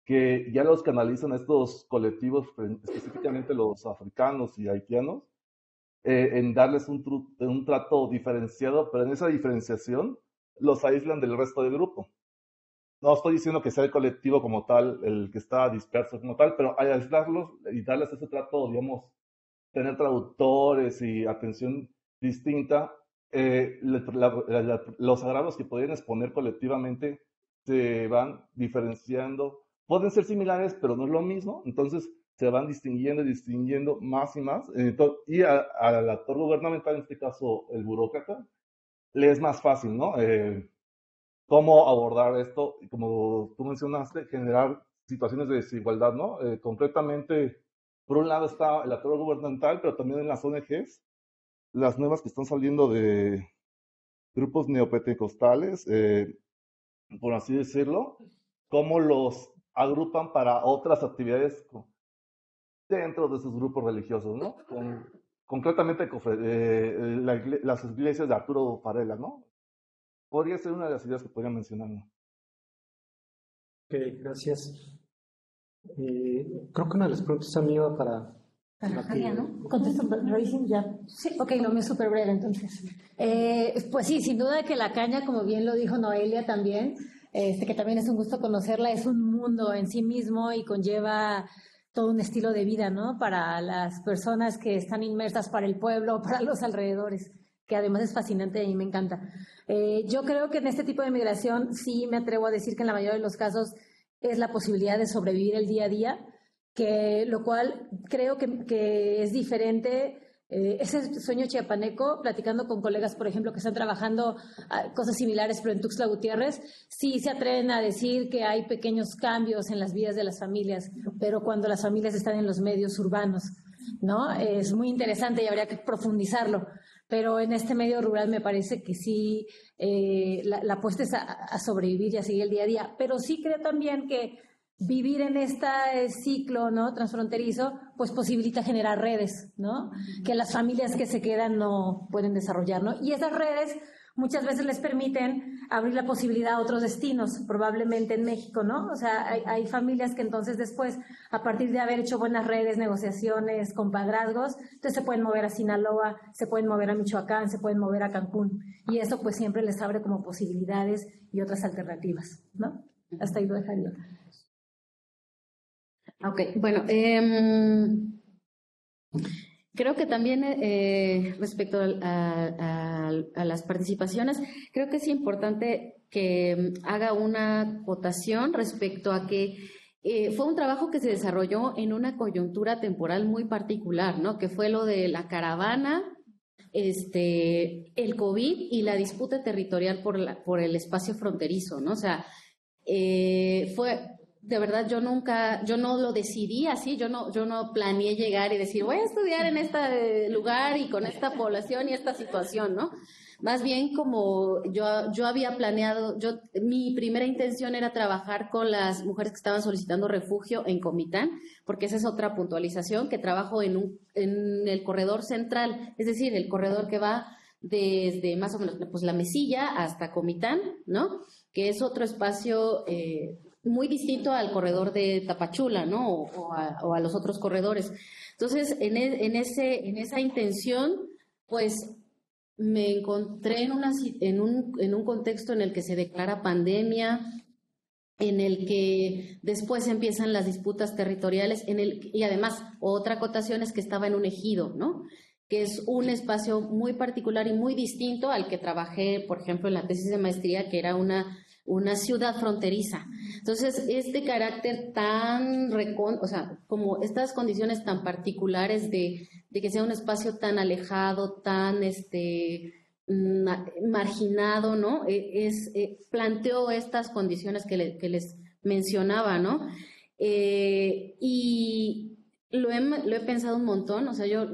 [SPEAKER 5] que ya los canalizan a estos colectivos, específicamente los africanos y haitianos, en darles un trato diferenciado, pero en esa diferenciación los aíslan del resto del grupo. No estoy diciendo que sea el colectivo como tal, el que está disperso como tal, pero al aislarlos y darles ese trato, digamos, tener traductores y atención distinta, los agravios que podrían exponer colectivamente se van diferenciando. Pueden ser similares, pero no es lo mismo, entonces se van distinguiendo más y más. Y al actor gubernamental, en este caso el burócrata, le es más fácil, ¿no? Cómo abordar esto, y como tú mencionaste, generar situaciones de desigualdad, ¿no? Concretamente, por un lado está el actor gubernamental, pero también en las ONGs, las nuevas que están saliendo de grupos neopentecostales, por así decirlo, cómo los agrupan para otras actividades dentro de sus grupos religiosos, ¿no? Concretamente las iglesias de Arturo Varela, ¿no? Podría ser una de las ideas que podría mencionar, ¿no?
[SPEAKER 1] Ok, gracias. Creo que una de las preguntas a mí iba para
[SPEAKER 2] Jalia, ¿no? Contesto rapidísimo ya. Sí, ok, lo mío es súper breve entonces. Pues sí, sin duda que la caña, como bien lo dijo Noelia también, que también es un gusto conocerla, es un mundo en sí mismo y conlleva todo un estilo de vida, ¿no? Para las personas que están inmersas, para el pueblo, para los alrededores, que además es fascinante y a mí me encanta. Yo creo que en este tipo de migración sí me atrevo a decir que en la mayoría de los casos es la posibilidad de sobrevivir el día a día, lo cual creo que es diferente. Ese sueño chiapaneco, platicando con colegas, por ejemplo, que están trabajando cosas similares, pero en Tuxtla Gutiérrez, sí se atreven a decir que hay pequeños cambios en las vidas de las familias, pero cuando las familias están en los medios urbanos, ¿no? Es muy interesante y habría que profundizarlo. Pero en este medio rural me parece que sí, la apuesta es a sobrevivir y a seguir el día a día. Pero sí creo también que vivir en este ciclo, ¿no?, transfronterizo, pues posibilita generar redes, ¿no?, que las familias que se quedan no pueden desarrollar, ¿no? Y esas redes muchas veces les permiten abrir la posibilidad a otros destinos, probablemente en México, ¿no? O sea, hay familias que entonces después, a partir de haber hecho buenas redes, negociaciones, compadrazgos, entonces se pueden mover a Sinaloa, se pueden mover a Michoacán, se pueden mover a Cancún. Y eso pues siempre les abre como posibilidades y otras alternativas, ¿no? Hasta ahí lo dejaría.
[SPEAKER 4] Ok, bueno, creo que también respecto a las participaciones, creo que es importante que haga una acotación respecto a que fue un trabajo que se desarrolló en una coyuntura temporal muy particular, ¿no? Que fue lo de la caravana, el COVID y la disputa territorial por el espacio fronterizo, ¿no? O sea, de verdad, yo no lo decidí así, yo no planeé llegar y decir, voy a estudiar en este lugar y con esta población y esta situación, ¿no? Más bien como yo había planeado, mi primera intención era trabajar con las mujeres que estaban solicitando refugio en Comitán, porque esa es otra puntualización, que trabajo en el corredor central, es decir, el corredor que va desde más o menos pues la Mesilla hasta Comitán, ¿no? Que es otro espacio muy distinto al corredor de Tapachula, ¿no? O a los otros corredores. Entonces, en esa intención, pues me encontré en un contexto en el que se declara pandemia, en el que después empiezan las disputas territoriales, y además otra acotación es que estaba en un ejido, ¿no? Que es un espacio muy particular y muy distinto al que trabajé, por ejemplo, en la tesis de maestría, que era una ciudad fronteriza. Entonces, este carácter tan o sea, como estas condiciones tan particulares de que sea un espacio tan alejado, tan marginado, ¿no? Planteó estas condiciones que les mencionaba, ¿no? Y lo he pensado un montón, o sea, yo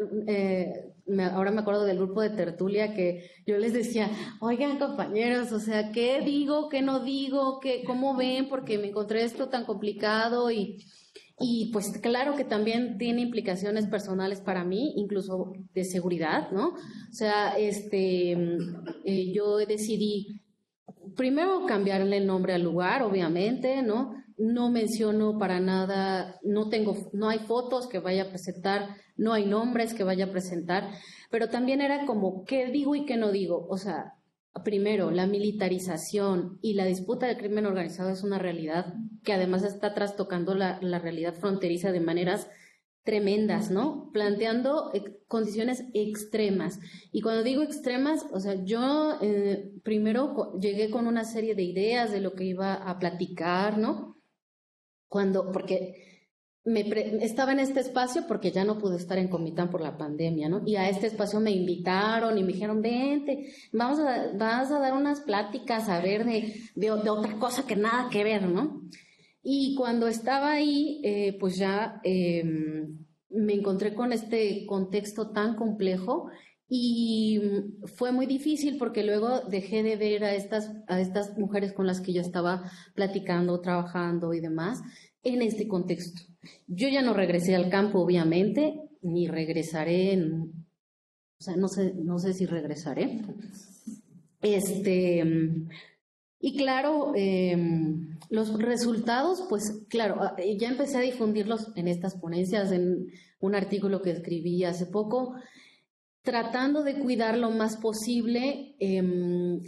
[SPEAKER 4] ahora me acuerdo del grupo de tertulia que yo les decía, oigan compañeros, o sea, ¿qué digo, qué no digo, cómo ven? Porque me encontré esto tan complicado y pues claro que también tiene implicaciones personales para mí, incluso de seguridad, ¿no? O sea, yo decidí primero cambiarle el nombre al lugar, obviamente, ¿no? No menciono para nada, no hay fotos que vaya a presentar, no hay nombres que vaya a presentar, pero también era como, ¿qué digo y qué no digo? O sea, primero, la militarización y la disputa del crimen organizado es una realidad que además está trastocando la realidad fronteriza de maneras tremendas, ¿no? Planteando condiciones extremas. Y cuando digo extremas, o sea, yo primero llegué con una serie de ideas de lo que iba a platicar, ¿no? Porque estaba en este espacio porque ya no pude estar en Comitán por la pandemia, ¿no? Y a este espacio me invitaron y me dijeron, vente, vas a dar unas pláticas a ver de otra cosa que nada que ver, ¿no? Y cuando estaba ahí, pues ya me encontré con este contexto tan complejo Y fue muy difícil porque luego dejé de ver a estas mujeres con las que yo estaba platicando, trabajando y demás en este contexto. Yo ya no regresé al campo, obviamente, ni regresaré, o sea, no sé si regresaré. Y claro, los resultados, pues claro, ya empecé a difundirlos en estas ponencias, en un artículo que escribí hace poco, tratando de cuidar lo más posible, o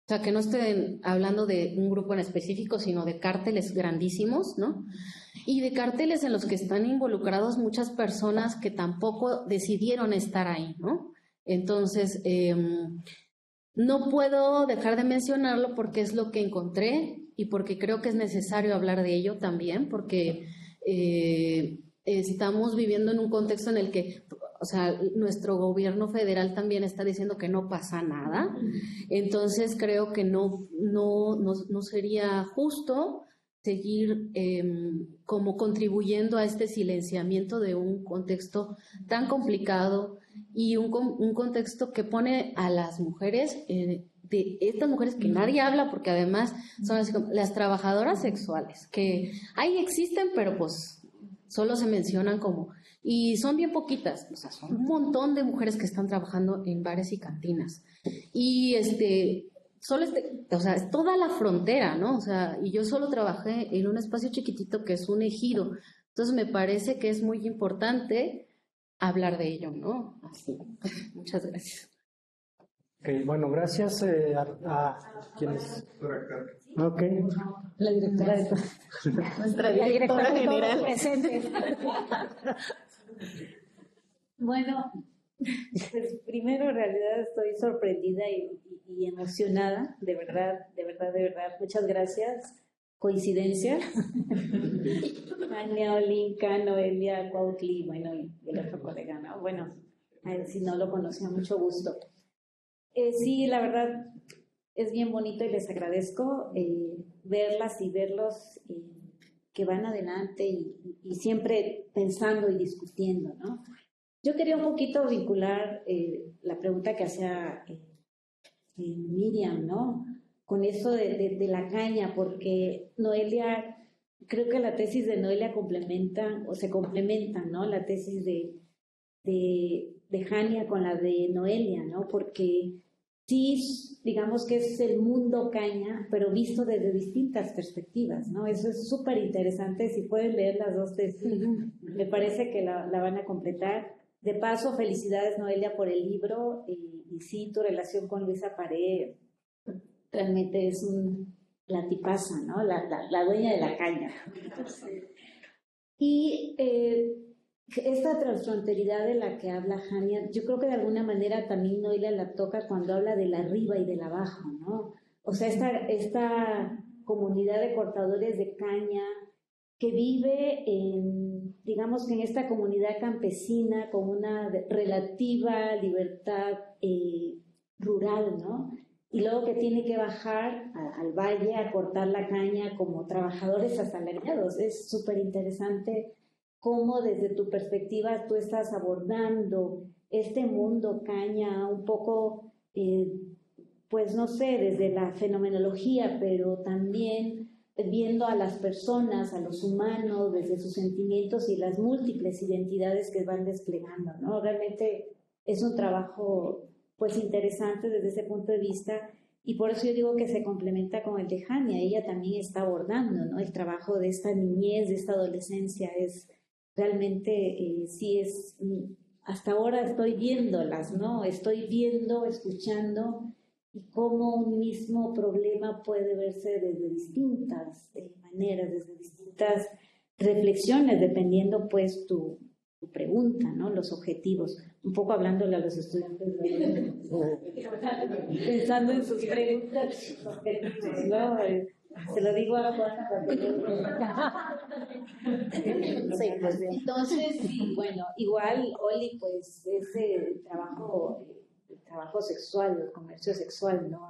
[SPEAKER 4] sea, que no estén hablando de un grupo en específico, sino de cárteles grandísimos, ¿no? Y de cárteles en los que están involucrados muchas personas que tampoco decidieron estar ahí, ¿no? Entonces, no puedo dejar de mencionarlo porque es lo que encontré y porque creo que es necesario hablar de ello también, porque estamos viviendo en un contexto en el que, o sea, nuestro gobierno federal también está diciendo que no pasa nada. Entonces creo que no sería justo seguir como contribuyendo a este silenciamiento de un contexto tan complicado y un contexto que pone a las mujeres, de estas mujeres que nadie habla, porque además son así como las trabajadoras sexuales, que ahí existen, pero pues solo se mencionan como, y son bien poquitas, o sea, son un montón de mujeres que están trabajando en bares y cantinas. Y solo o sea, es toda la frontera, ¿no? O sea, y yo solo trabajé en un espacio chiquitito que es un ejido. Entonces me parece que es muy importante hablar de ello, ¿no? Así. Muchas gracias.
[SPEAKER 1] Okay, bueno, gracias a quienes. Ok.
[SPEAKER 2] La directora. Nuestra directora general. Presente.
[SPEAKER 12] Bueno, pues primero en realidad estoy sorprendida y emocionada, de verdad. Muchas gracias. Coincidencia. Ania, Olinka, Noelia, Cuautli, bueno, y el otro colega, ¿no? Bueno, a él si no lo conocía, mucho gusto. Sí, la verdad es bien bonito y les agradezco verlas y verlos que van adelante y siempre pensando y discutiendo, ¿no? Yo quería un poquito vincular la pregunta que hacía Miriam, ¿no? Con eso de la caña, porque Noelia, creo que la tesis de Noelia se complementan, ¿no? La tesis de Jania con la de Noelia, ¿no? Porque sí, digamos que es el mundo caña, pero visto desde distintas perspectivas, ¿no? Eso es súper interesante. Si pueden leer las dos tesis, me parece que la van a completar. De paso, felicidades, Noelia, por el libro. Y sí, tu relación con Luisa Paré realmente es la tipaza, ¿no? La dueña de la caña. Y esta transfronteridad de la que habla Jania, yo creo que de alguna manera también Noelia la toca cuando habla del arriba y del abajo, ¿no? O sea, esta comunidad de cortadores de caña que vive digamos que en esta comunidad campesina con una relativa libertad rural, ¿no? Y luego que tiene que bajar al valle a cortar la caña como trabajadores asalariados. Es súper interesante cómo desde tu perspectiva tú estás abordando este mundo caña un poco, pues no sé, desde la fenomenología, pero también viendo a las personas, a los humanos, desde sus sentimientos y las múltiples identidades que van desplegando, ¿no? Realmente es un trabajo pues interesante desde ese punto de vista y por eso yo digo que se complementa con el de Jania. Ella también está abordando, ¿no? El trabajo de esta niñez, de esta adolescencia es realmente, sí es, hasta ahora estoy viéndolas, ¿no? Estoy viendo, escuchando y cómo un mismo problema puede verse desde distintas maneras, desde distintas reflexiones, dependiendo pues tu pregunta, ¿no? Los objetivos. Un poco hablándole a los estudiantes, pensando en sus preguntas, objetivos, ¿no? Se lo digo a Juan. Entonces, sí, bueno, igual, Oli, pues ese trabajo sexual, el comercio sexual, ¿no?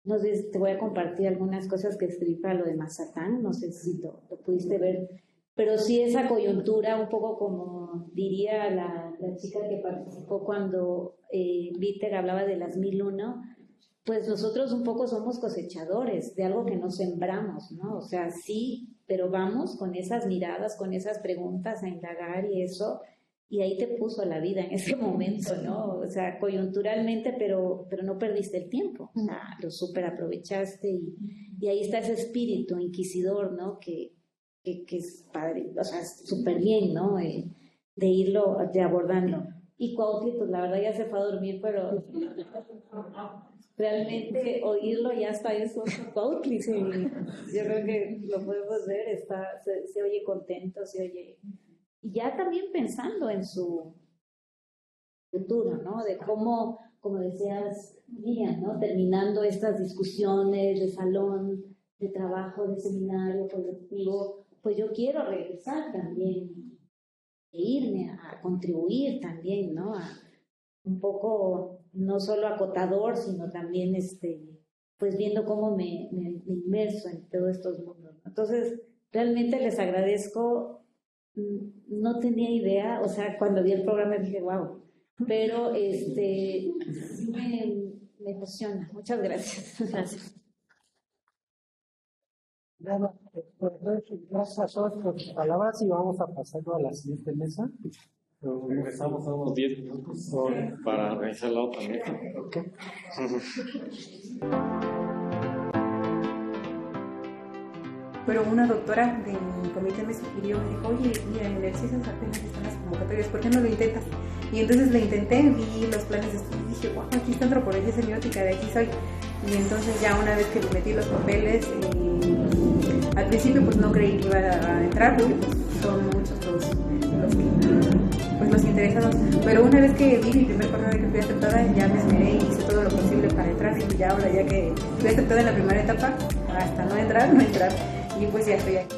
[SPEAKER 12] No sé, te voy a compartir algunas cosas que escribí para lo de Mazatán, no sé si lo pudiste ver, pero sí esa coyuntura, un poco como diría la chica que participó cuando Víctor hablaba de las 1001, pues nosotros un poco somos cosechadores de algo que no sembramos, ¿no? O sea, sí, pero vamos con esas miradas, con esas preguntas a indagar y eso, y ahí te puso la vida en ese momento, ¿no? O sea, coyunturalmente, pero no perdiste el tiempo, o sea, lo súper aprovechaste y ahí está ese espíritu inquisidor, ¿no? Que es padre, o sea, súper bien, ¿no? De irlo abordando. Y Cuautli, pues la verdad ya se fue a dormir, pero realmente oírlo ya está eso, Cuautli, sí. Yo creo que lo podemos ver, se oye contento, se oye... Y ya también pensando en su futuro, ¿no? De cómo, como decías, Miriam, ¿no? Terminando estas discusiones de salón, de trabajo, de seminario colectivo, pues yo quiero regresar también e irme a contribuir también, ¿no? A un poco, no solo acotador, sino también, pues viendo cómo me inmerso en todos estos mundos. Entonces, realmente les agradezco. No tenía idea, o sea, cuando vi el programa dije, wow, pero sí me emociona. Muchas gracias. Gracias.
[SPEAKER 1] Gracias a todos por sus palabras y vamos a pasarlo a la siguiente mesa.
[SPEAKER 8] Regresamos a unos 10 minutos para realizar la otra mesa.
[SPEAKER 1] Okay.
[SPEAKER 13] Pero una doctora de mi comité me sugirió, me dijo, oye, mira, en el CIESAS apenas están las convocatorias, ¿por qué no lo intentas? Y entonces lo intenté, vi los planes de estudio y dije, wow, aquí está antropología semiótica, de aquí soy. Y entonces ya una vez que le metí los papeles, al principio pues no creí que iba a entrar, porque pues, son muchos los interesados. Pero una vez que vi mi primer correo de que fui aceptada, ya me esmeré y hice todo lo posible para entrar. Y ya ahora, ya que fui aceptada en la primera etapa, hasta no entrar. Y pues ya estoy aquí.